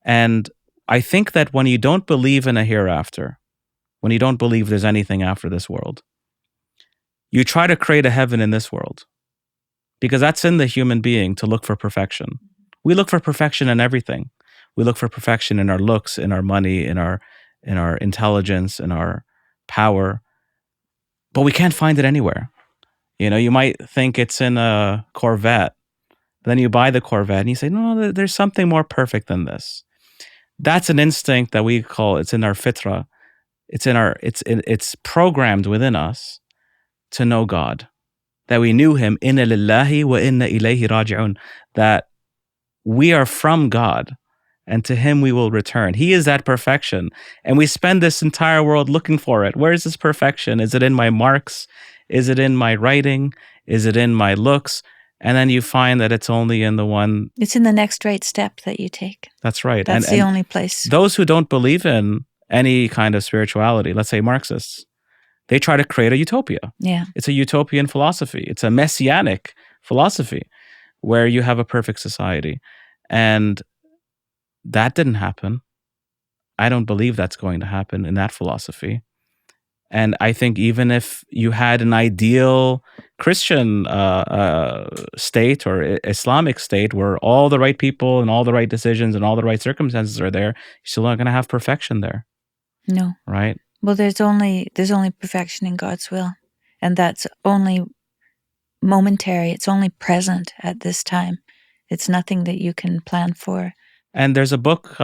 And I think that when you don't believe in a hereafter, when you don't believe there's anything after this world, you try to create a heaven in this world. Because that's in the human being to look for perfection. We look for perfection in everything. We look for perfection in our looks, in our money, in our intelligence, in our power. But we can't find it anywhere. You might think it's in a Corvette. Then you buy the Corvette and you say, no, there's something more perfect than this. That's an instinct that we call, it's in our fitra. It's programmed within us to know God. That we knew him, inna lillahi wa inna ilayhi raji'un, that we are from God and to him we will return. He is that perfection. And we spend this entire world looking for it. Where is this perfection? Is it in my marks? Is it in my writing? Is it in my looks? And then you find that it's only in the one. It's in the next right step that you take. That's right. That's the only place. Those who don't believe in any kind of spirituality, let's say Marxists, they try to create a utopia. Yeah. It's a utopian philosophy. It's a messianic philosophy where you have a perfect society. And that didn't happen. I don't believe that's going to happen in that philosophy. And I think even if you had an ideal Christian state or Islamic state where all the right people and all the right decisions and all the right circumstances are there, you're still not going to have perfection there. No. Right? Well, there's only perfection in God's will. And that's only momentary. It's only present at this time. It's nothing that you can plan for. And there's a book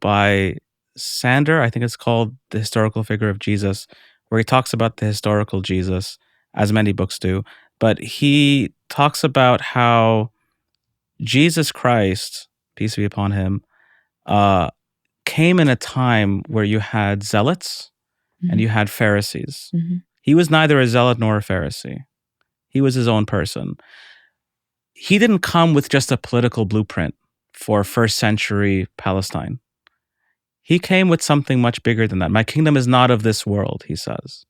by Sander, I think it's called The Historical Figure of Jesus, where he talks about the historical Jesus, as many books do. But he talks about how Jesus Christ, peace be upon him, came in a time where you had zealots and you had Pharisees. Mm-hmm. He was neither a zealot nor a Pharisee. He was his own person. He didn't come with just a political blueprint for first century Palestine. He came with something much bigger than that. My kingdom is not of this world, he says.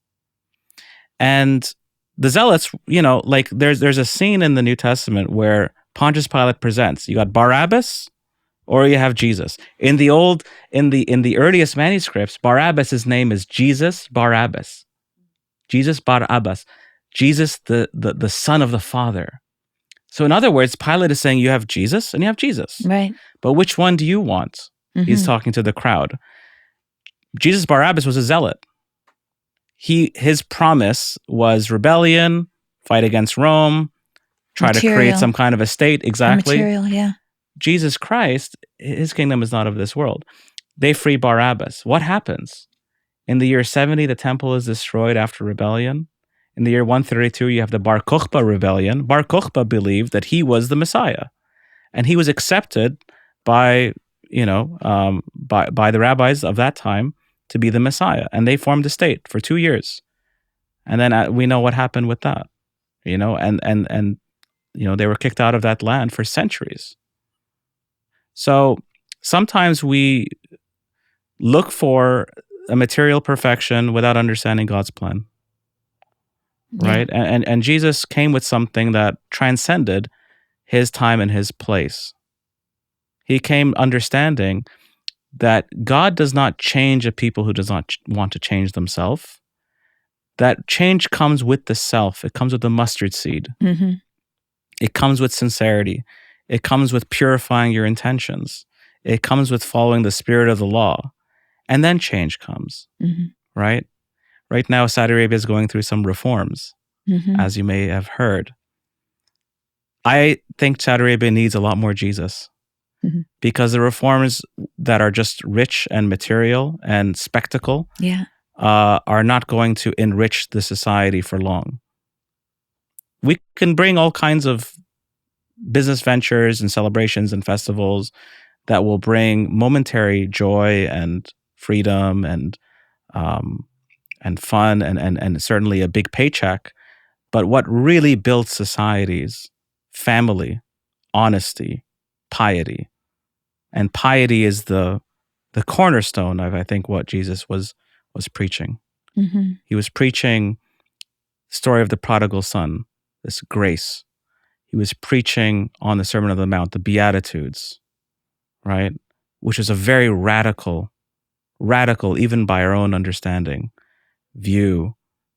And the zealots, like there's a scene in the New Testament where Pontius Pilate presents, you got Barabbas or you have Jesus. In the earliest manuscripts, Barabbas' name is Jesus Barabbas. Jesus Barabbas. Jesus, the son of the Father. So in other words, Pilate is saying you have Jesus and you have Jesus. Right. But which one do you want? Mm-hmm. He's talking to the crowd. Jesus Barabbas was a zealot. His promise was rebellion, fight against Rome, try to create some kind of a state. Exactly. Material, yeah. Jesus Christ, his kingdom is not of this world. They free Barabbas. What happens? In the year 70, the temple is destroyed after rebellion. In the year 132, you have the Bar Kokhba rebellion. Bar Kokhba believed that he was the Messiah. And he was accepted by, by the rabbis of that time to be the Messiah. And they formed a state for 2 years. And then we know what happened with that, and they were kicked out of that land for centuries. So sometimes we look for a material perfection without understanding God's plan. Right? Yeah. And Jesus came with something that transcended his time and his place. He came understanding that God does not change a people who does not want to change themselves. That change comes with the self. It comes with the mustard seed. Mm-hmm. It comes with sincerity. It comes with purifying your intentions. It comes with following the spirit of the law. And then change comes, right? Right now, Saudi Arabia is going through some reforms, as you may have heard. I think Saudi Arabia needs a lot more Jesus because the reforms that are just rich and material and spectacle are not going to enrich the society for long. We can bring all kinds of business ventures and celebrations and festivals that will bring momentary joy and freedom and fun and certainly a big paycheck. But what really builds societies, family, honesty, piety. And piety is the cornerstone of, I think, what Jesus was preaching. Mm-hmm. He was preaching the story of the prodigal son, this grace. He was preaching on the Sermon on the Mount, the Beatitudes, right? Which is a very radical, even by our own understanding, view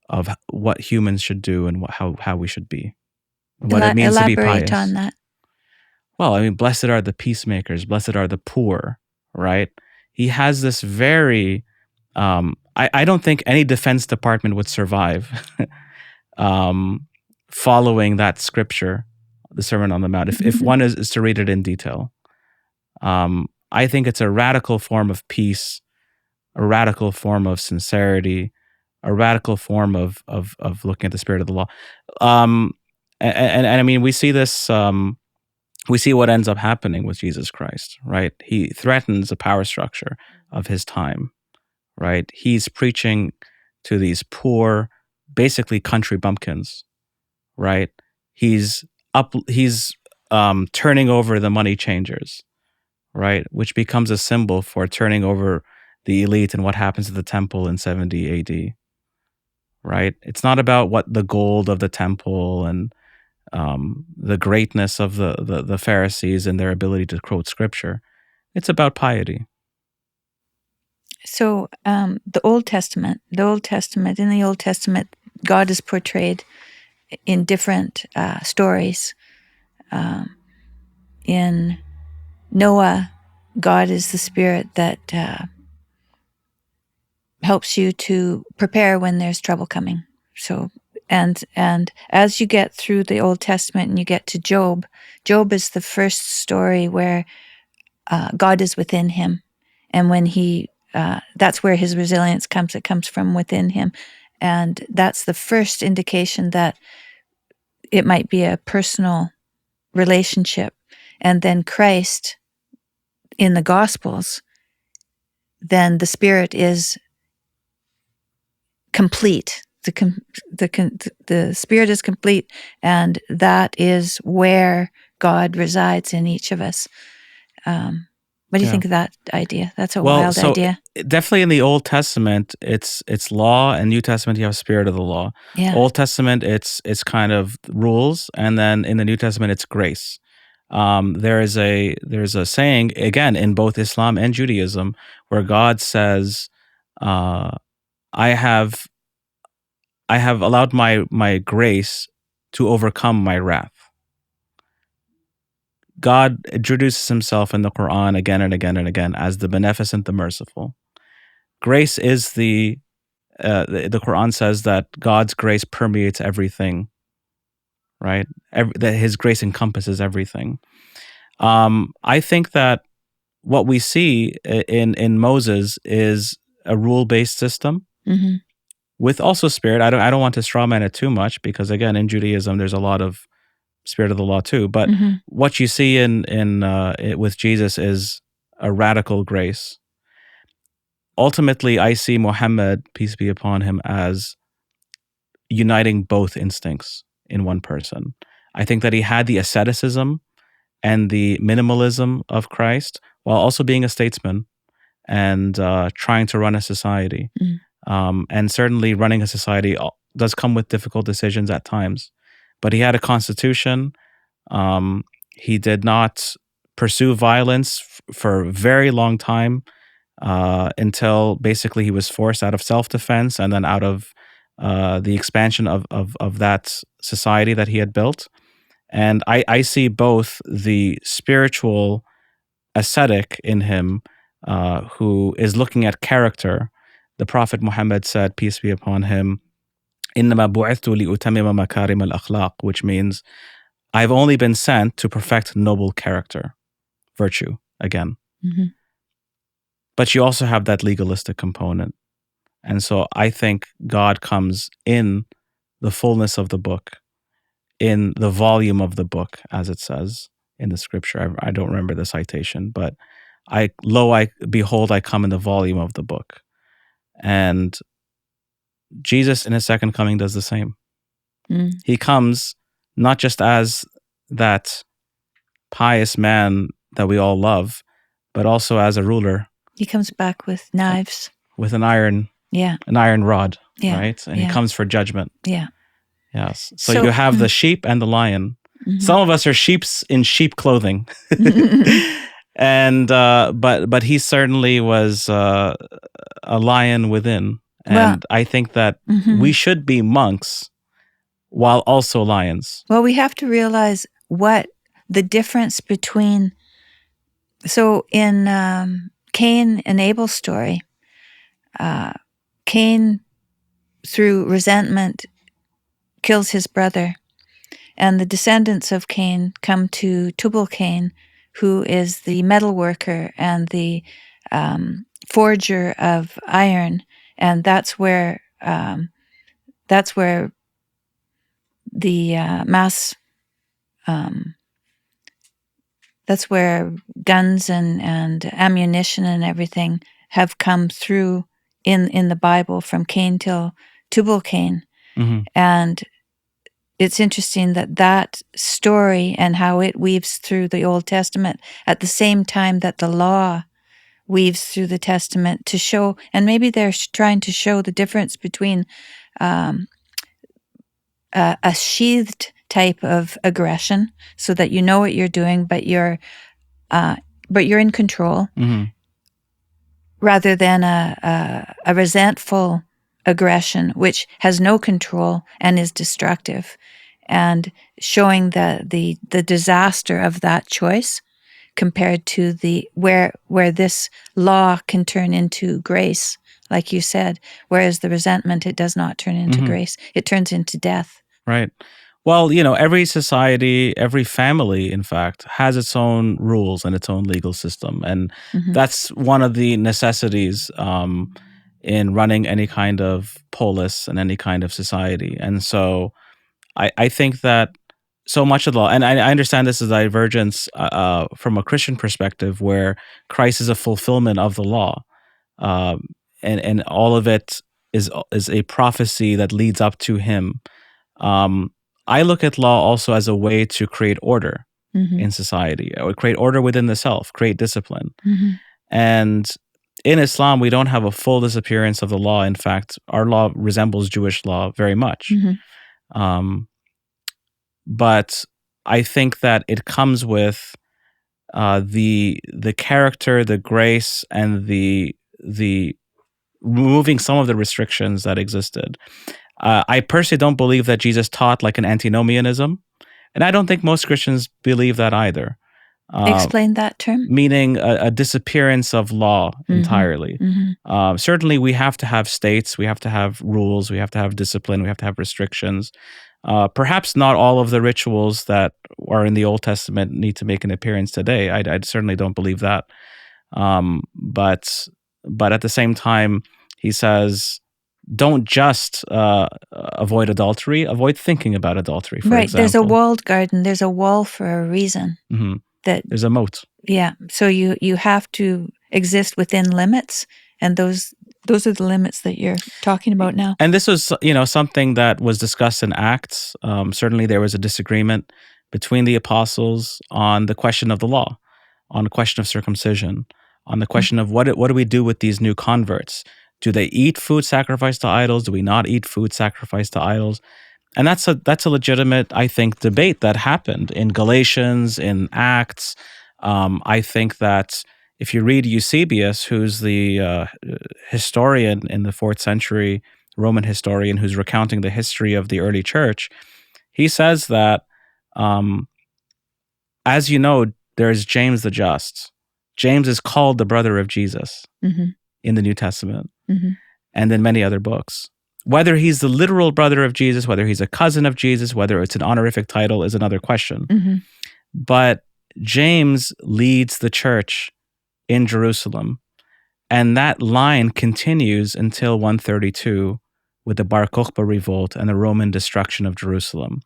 of what humans should do and how we should be. What it means to be pious. Elaborate on that. Well, I mean, blessed are the peacemakers, blessed are the poor, right? He has this very, I don't think any defense department would survive following that scripture, the Sermon on the Mount, if one is to read it in detail. I think it's a radical form of peace, a radical form of sincerity, a radical form of looking at the spirit of the law. And I mean, we see this, we see what ends up happening with Jesus Christ, right? He threatens the power structure of his time, right? He's preaching to these poor, basically country bumpkins, right? He's turning over the money changers, right? Which becomes a symbol for turning over the elite and what happens to the temple in 70 AD, right? It's not about what the gold of the temple and the greatness of the Pharisees and their ability to quote scripture. It's about piety. So the Old Testament, in the Old Testament, God is portrayed in different stories. In Noah, God is the spirit that helps you to prepare when there's trouble coming. So, and as you get through the Old Testament and you get to Job, Job is the first story where God is within him, and when that's where his resilience comes. It comes from within him, and that's the first indication that it might be a personal relationship. And then Christ in the Gospels, then the Spirit is complete. The Spirit is complete, and that is where God resides in each of us. What do you think of that idea? That's a wild idea. Definitely in the Old Testament, it's law, and New Testament you have spirit of the law. Yeah. Old Testament, it's kind of rules, and then in the New Testament, it's grace. There's a saying again in both Islam and Judaism where God says, "I have allowed my grace to overcome my wrath." God introduces himself in the Quran again and again and again as the beneficent, the merciful. Grace is the Quran says that God's grace permeates everything, right? That his grace encompasses everything. I think that what we see in Moses is a rule-based system with also spirit. I don't want to strawman it too much because again, in Judaism, there's a lot of spirit of the law too. But what you see with Jesus is a radical grace. Ultimately, I see Muhammad, peace be upon him, as uniting both instincts in one person. I think that he had the asceticism and the minimalism of Christ while also being a statesman and trying to run a society. And certainly running a society does come with difficult decisions at times. But he had a constitution. He did not pursue violence for a very long time until basically he was forced out of self-defense and then out of the expansion of that society that he had built. And I see both the spiritual ascetic in him who is looking at character. The Prophet Muhammad said, peace be upon him, إِنَّمَا بُعِثْتُ لِأُتَمِّمَ مَكَارِمَ الْأَخْلَاقِ, which means I've only been sent to perfect noble character, virtue, again. But you also have that legalistic component. And so I think God comes in the fullness of the book, in the volume of the book, as it says in the scripture. I don't remember the citation, but behold, I come in the volume of the book. And Jesus in his second coming does the same. He comes not just as that pious man that we all love, but also as a ruler. He comes back with knives. With an iron rod, right? And he comes for judgment. Yeah. Yes. So you have the sheep and the lion. Some of us are sheeps in sheep clothing. And but he certainly was a lion within. And I think that we should be monks while also lions. Well, we have to realize what the difference between, so in Cain and Abel's story, Cain, through resentment, kills his brother. And the descendants of Cain come to Tubal-Cain, who is the metal worker and the forger of iron. And that's where the that's where guns and ammunition and everything have come through in the Bible from Cain till Tubal-Cain. And it's interesting that story and how it weaves through the Old Testament at the same time that the law weaves through the Testament to show, and maybe they're trying to show the difference between a sheathed type of aggression, so that you know what you're doing, but you're in control, rather than a resentful aggression, which has no control and is destructive, and showing the disaster of that choice compared to the where this law can turn into grace, like you said, whereas the resentment, it does not turn into grace. It turns into death. Right. Well, every society, every family, in fact, has its own rules and its own legal system. And that's one of the necessities in running any kind of polis and any kind of society. And so I think that so much of the law, and I understand this is a divergence from a Christian perspective, where Christ is a fulfillment of the law. And all of it is a prophecy that leads up to him. I look at law also as a way to create order in society, or create order within the self, create discipline. And in Islam, we don't have a full disappearance of the law. In fact, our law resembles Jewish law very much. But I think that it comes with the character, the grace, and the removing some of the restrictions that existed. I personally don't believe that Jesus taught like an antinomianism, and I don't think most Christians believe that either. Explain that term. Meaning a disappearance of law entirely. Certainly, we have to have states, we have to have rules, we have to have discipline, we have to have restrictions. Perhaps not all of the rituals that are in the Old Testament need to make an appearance today. I certainly don't believe that. But at the same time, he says, don't just avoid adultery, avoid thinking about adultery, for example. There's a walled garden. There's a wall for a reason. There's a moat. Yeah. So you have to exist within limits, and those are the limits that you're talking about now. And this was, something that was discussed in Acts. Certainly there was a disagreement between the apostles on the question of the law, on the question of circumcision, on the question of what do we do with these new converts? Do they eat food sacrificed to idols? Do we not eat food sacrificed to idols? And that's a legitimate, I think, debate that happened in Galatians, in Acts. I think that if you read Eusebius, who's the historian in the 4th century, Roman historian, who's recounting the history of the early church, he says that, as you know, there's James the Just. James is called the brother of Jesus in the New Testament and in many other books. Whether he's the literal brother of Jesus, whether he's a cousin of Jesus, whether it's an honorific title is another question. But James leads the church in Jerusalem, and that line continues until 132 with the Bar Kokhba revolt and the Roman destruction of Jerusalem.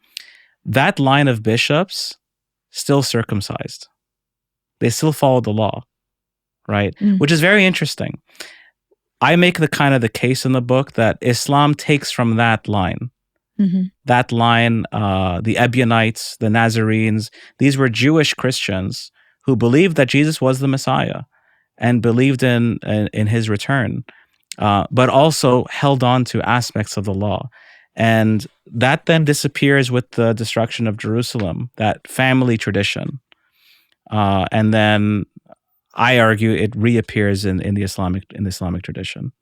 That line of bishops still circumcised. They still followed the law, right? Which is very interesting. I make the case in the book that Islam takes from that line. That line, the Ebionites, the Nazarenes, these were Jewish Christians who believed that Jesus was the Messiah and believed in his return, but also held on to aspects of the law. And that then disappears with the destruction of Jerusalem, that family tradition. And then I argue it reappears in the Islamic tradition.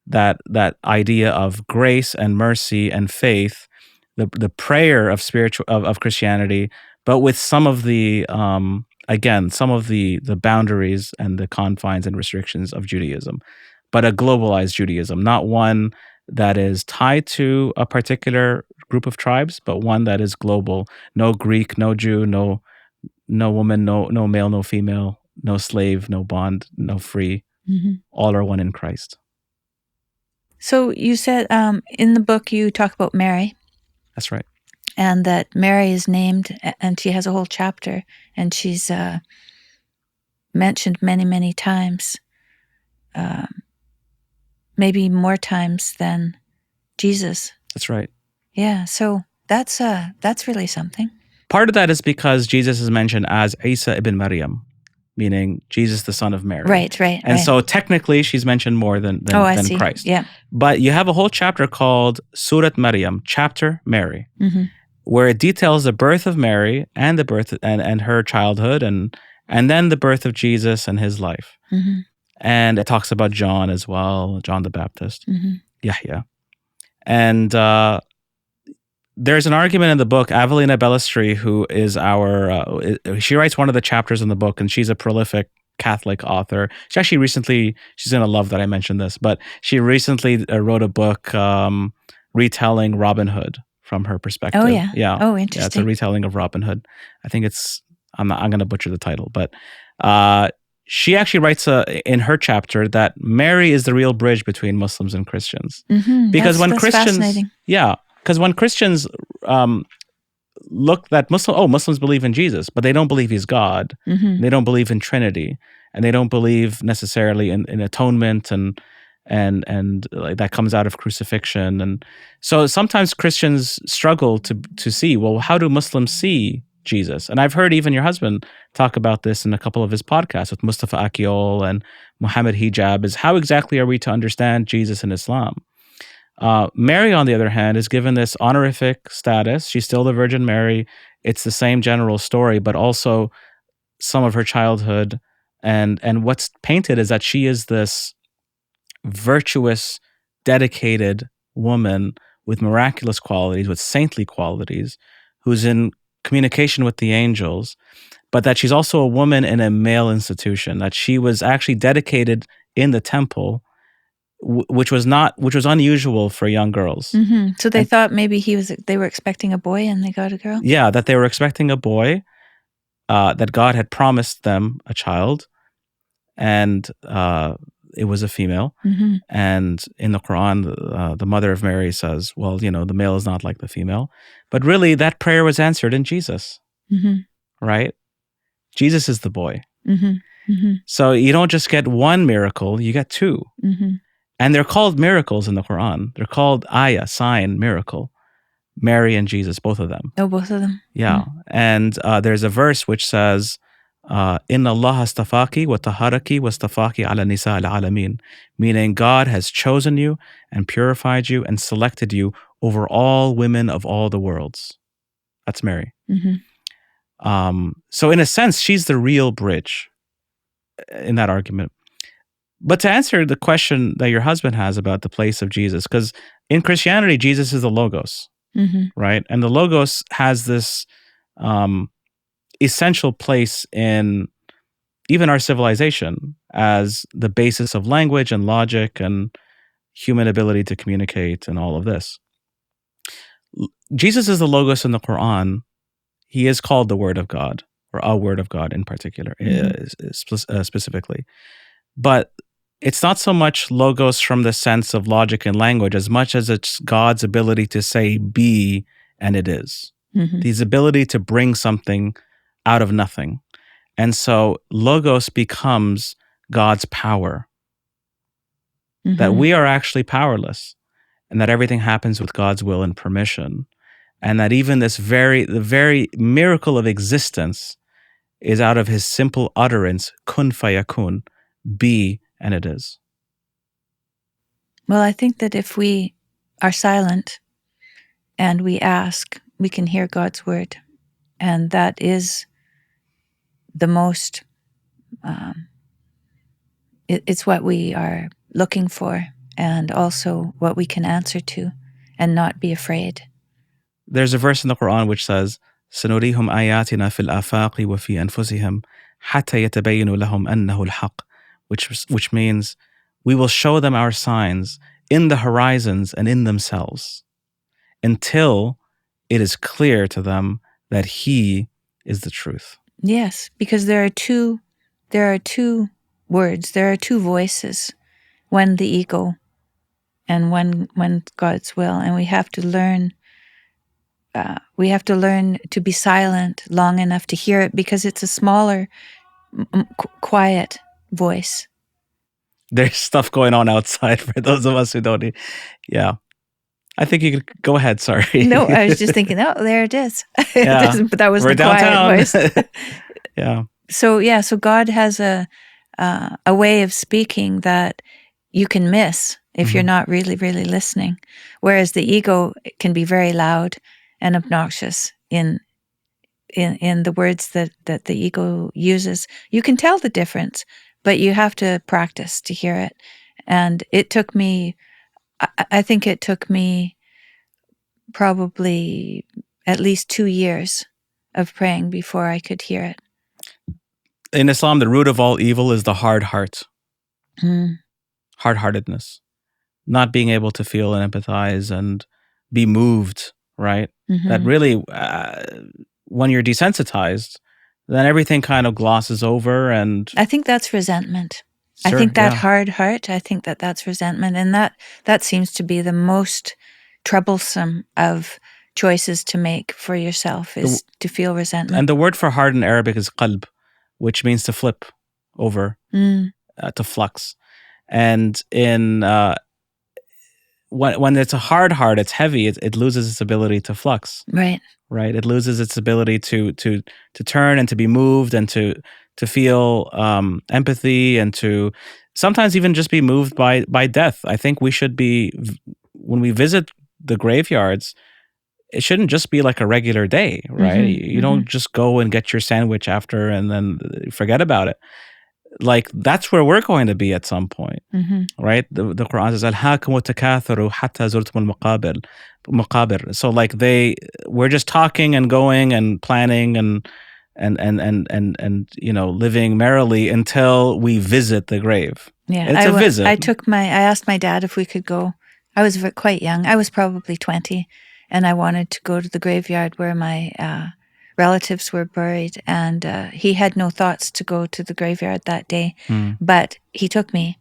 That idea of grace and mercy and faith, the prayer of of Christianity, but with some of the some of the boundaries and the confines and restrictions of Judaism, but a globalized Judaism, not one that is tied to a particular group of tribes, but one that is global. No Greek, no Jew, no woman, no male, no female, no slave, no bond, no free. All are one in Christ. So you said in the book you talk about Mary. That's right. And that Mary is named, and she has a whole chapter, and she's mentioned many, many times, maybe more times than Jesus. That's right. Yeah. So That's really something. Part of that is because Jesus is mentioned as Isa ibn Maryam, meaning Jesus, the son of Mary. Right. And so technically she's mentioned more than I see. Christ. Yeah. But you have a whole chapter called Surat Maryam, chapter Mary, where it details the birth of Mary and the birth and her childhood and then the birth of Jesus and his life. And it talks about John as well, John the Baptist, Yahya. And there's an argument in the book. Avelina Bellestri, who is she writes one of the chapters in the book, and she's a prolific Catholic author. She's going to love that I mentioned this, but she recently wrote a book retelling Robin Hood from her perspective. Oh, yeah. Yeah. Oh, interesting. Yeah, it's a retelling of Robin Hood. I think I'm going to butcher the title, but she actually writes in her chapter that Mary is the real bridge between Muslims and Christians. Because when Christians, fascinating. Yeah. Because when Christians look that Muslims believe in Jesus, but they don't believe he's God. They don't believe in Trinity, and they don't believe necessarily in atonement and like that comes out of crucifixion. And so sometimes Christians struggle to see, well, how do Muslims see Jesus? And I've heard even your husband talk about this in a couple of his podcasts with Mustafa Akiol and Muhammad Hijab, is how exactly are we to understand Jesus in Islam? Mary, on the other hand, is given this honorific status. She's still the Virgin Mary. It's the same general story, but also some of her childhood. And what's painted is that she is this virtuous, dedicated woman with miraculous qualities, with saintly qualities, who's in communication with the angels, but that she's also a woman in a male institution, that she was actually dedicated in the temple, which was unusual for young girls. So they thought maybe they were expecting a boy and they got a girl? Yeah, that they were expecting a boy, that God had promised them a child, and it was a female. And in the Quran, the mother of Mary says, well, the male is not like the female. But really, that prayer was answered in Jesus, right? Jesus is the boy. So you don't just get one miracle, you get two. And they're called miracles in the Quran. They're called ayah, sign, miracle. Mary and Jesus, both of them. Oh, both of them? Yeah. And there's a verse which says, Inna Allah astafaki wa taharaki wa astafaki ala nisa al-alamin, meaning God has chosen you and purified you and selected you over all women of all the worlds. That's Mary. So in a sense, she's the real bridge in that argument. But to answer the question that your husband has about the place of Jesus, because in Christianity, Jesus is the Logos, right? And the Logos has this essential place in even our civilization as the basis of language and logic and human ability to communicate and all of this. Jesus is the Logos in the Quran. He is called the Word of God, or a Word of God in particular, specifically. But it's not so much Logos from the sense of logic and language as much as it's God's ability to say be and it is. His ability to bring something out of nothing. And so Logos becomes God's power. That we are actually powerless, and that everything happens with God's will and permission. And that even the very miracle of existence is out of his simple utterance, kun fayakun, be and it is. Well, I think that if we are silent and we ask, we can hear God's word. And that is the most, it's what we are looking for, and also what we can answer to and not be afraid. There's a verse in the Quran which says, سنريهم آياتنا في الآفاق وفي أنفسهم حتى يتبين لهم أنه الحق, which means we will show them our signs in the horizons and in themselves until it is clear to them that he is the truth. Yes, because there are two words, there are two voices, one the ego and one God's will, and we have to learn to be silent long enough to hear it, because it's a smaller, quiet voice. There's stuff going on outside for those of us who don't. Yeah. I think you could go ahead. Sorry. No, I was just thinking, oh, there it is. Yeah. But that was We're the quiet downtown. voice. Yeah. So God has a way of speaking that you can miss if you're not really, really listening. Whereas the ego can be very loud and obnoxious in the words that the ego uses. You can tell the difference, but you have to practice to hear it. And it took me, I think it took me probably at least 2 years of praying before I could hear it. In Islam, the root of all evil is the hard heart, hard-heartedness, not being able to feel and empathize and be moved, right? That really, when you're desensitized, then everything kind of glosses over. And I think that's resentment. Sure, I think that yeah. hard heart, I think that's resentment. And that seems to be the most troublesome of choices to make for yourself, is to feel resentment. And the word for heart in Arabic is qalb, which means to flip over, to flux. And in when it's a hard heart, it's heavy. It loses its ability to flux. Right. Right. It loses its ability to turn and to be moved and to feel empathy and to sometimes even just be moved by death. I think we should be, when we visit the graveyards, it shouldn't just be like a regular day, right? You don't just go and get your sandwich after and then forget about it. Like, that's where we're going to be at some point, right? The Quran says, "Alhaakum watakathuru hatta zurtum al-maqabir." So like we're just talking and going and planning and living merrily until we visit the grave. Yeah, it's a visit. I asked my dad if we could go. I was quite young. I was probably 20, and I wanted to go to the graveyard where my relatives were buried, and he had no thoughts to go to the graveyard that day, but he took me,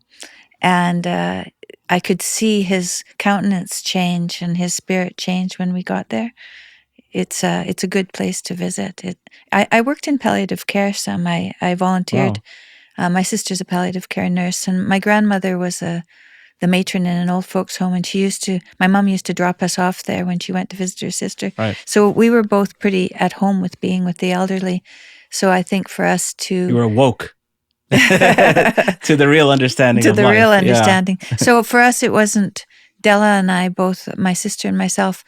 and I could see his countenance change and his spirit change when we got there. It's a good place to visit. I worked in palliative care some. I volunteered. Wow. My sister's a palliative care nurse, and my grandmother was the matron in an old folks home, and my mom used to drop us off there when she went to visit her sister. Right. So we were both pretty at home with being with the elderly. So I think for us to... You were woke to the real understanding of life. To the real understanding. Yeah. So for us, it wasn't, Della and I, both my sister and myself,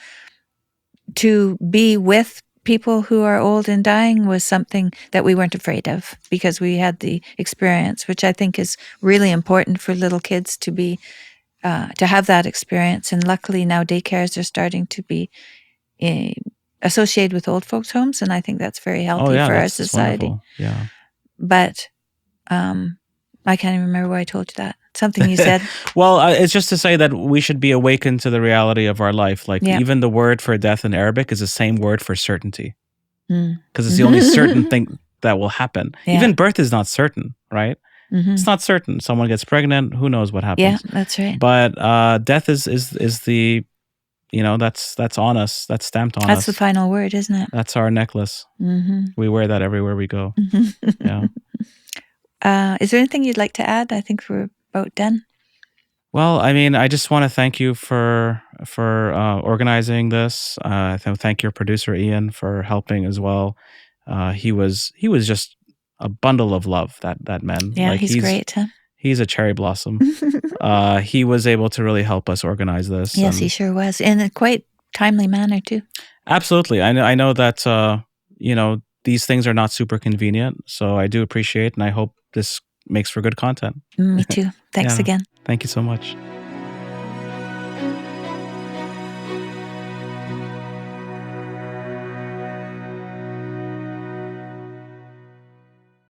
to be with people who are old and dying was something that we weren't afraid of, because we had the experience, which I think is really important for little kids to be, to have that experience. And luckily now daycares are starting to be associated with old folks' homes, and I think that's very healthy for our society. Wonderful. Yeah. But I can't even remember why I told you that. Something you said. Well, it's just to say that we should be awakened to the reality of our life. Like, even the word for death in Arabic is the same word for certainty, because it's the only certain thing that will happen. Yeah. Even birth is not certain, right? It's not certain. Someone gets pregnant, who knows what happens? Yeah, that's right. But death is the, that's on us. That's stamped on us. That's the final word, isn't it? That's our necklace. We wear that everywhere we go. Yeah. Is there anything you'd like to add? I think we're about done. Well, I mean, I just want to thank you for organizing this. Thank your producer Ian for helping as well. He was just a bundle of love. That man. Yeah, he's great. Huh? He's a cherry blossom. He was able to really help us organize this. Yes, he sure was, in a quite timely manner too. Absolutely. I know that these things are not super convenient, so I do appreciate, and I hope this makes for good content. Me too. Thanks again. Thank you so much.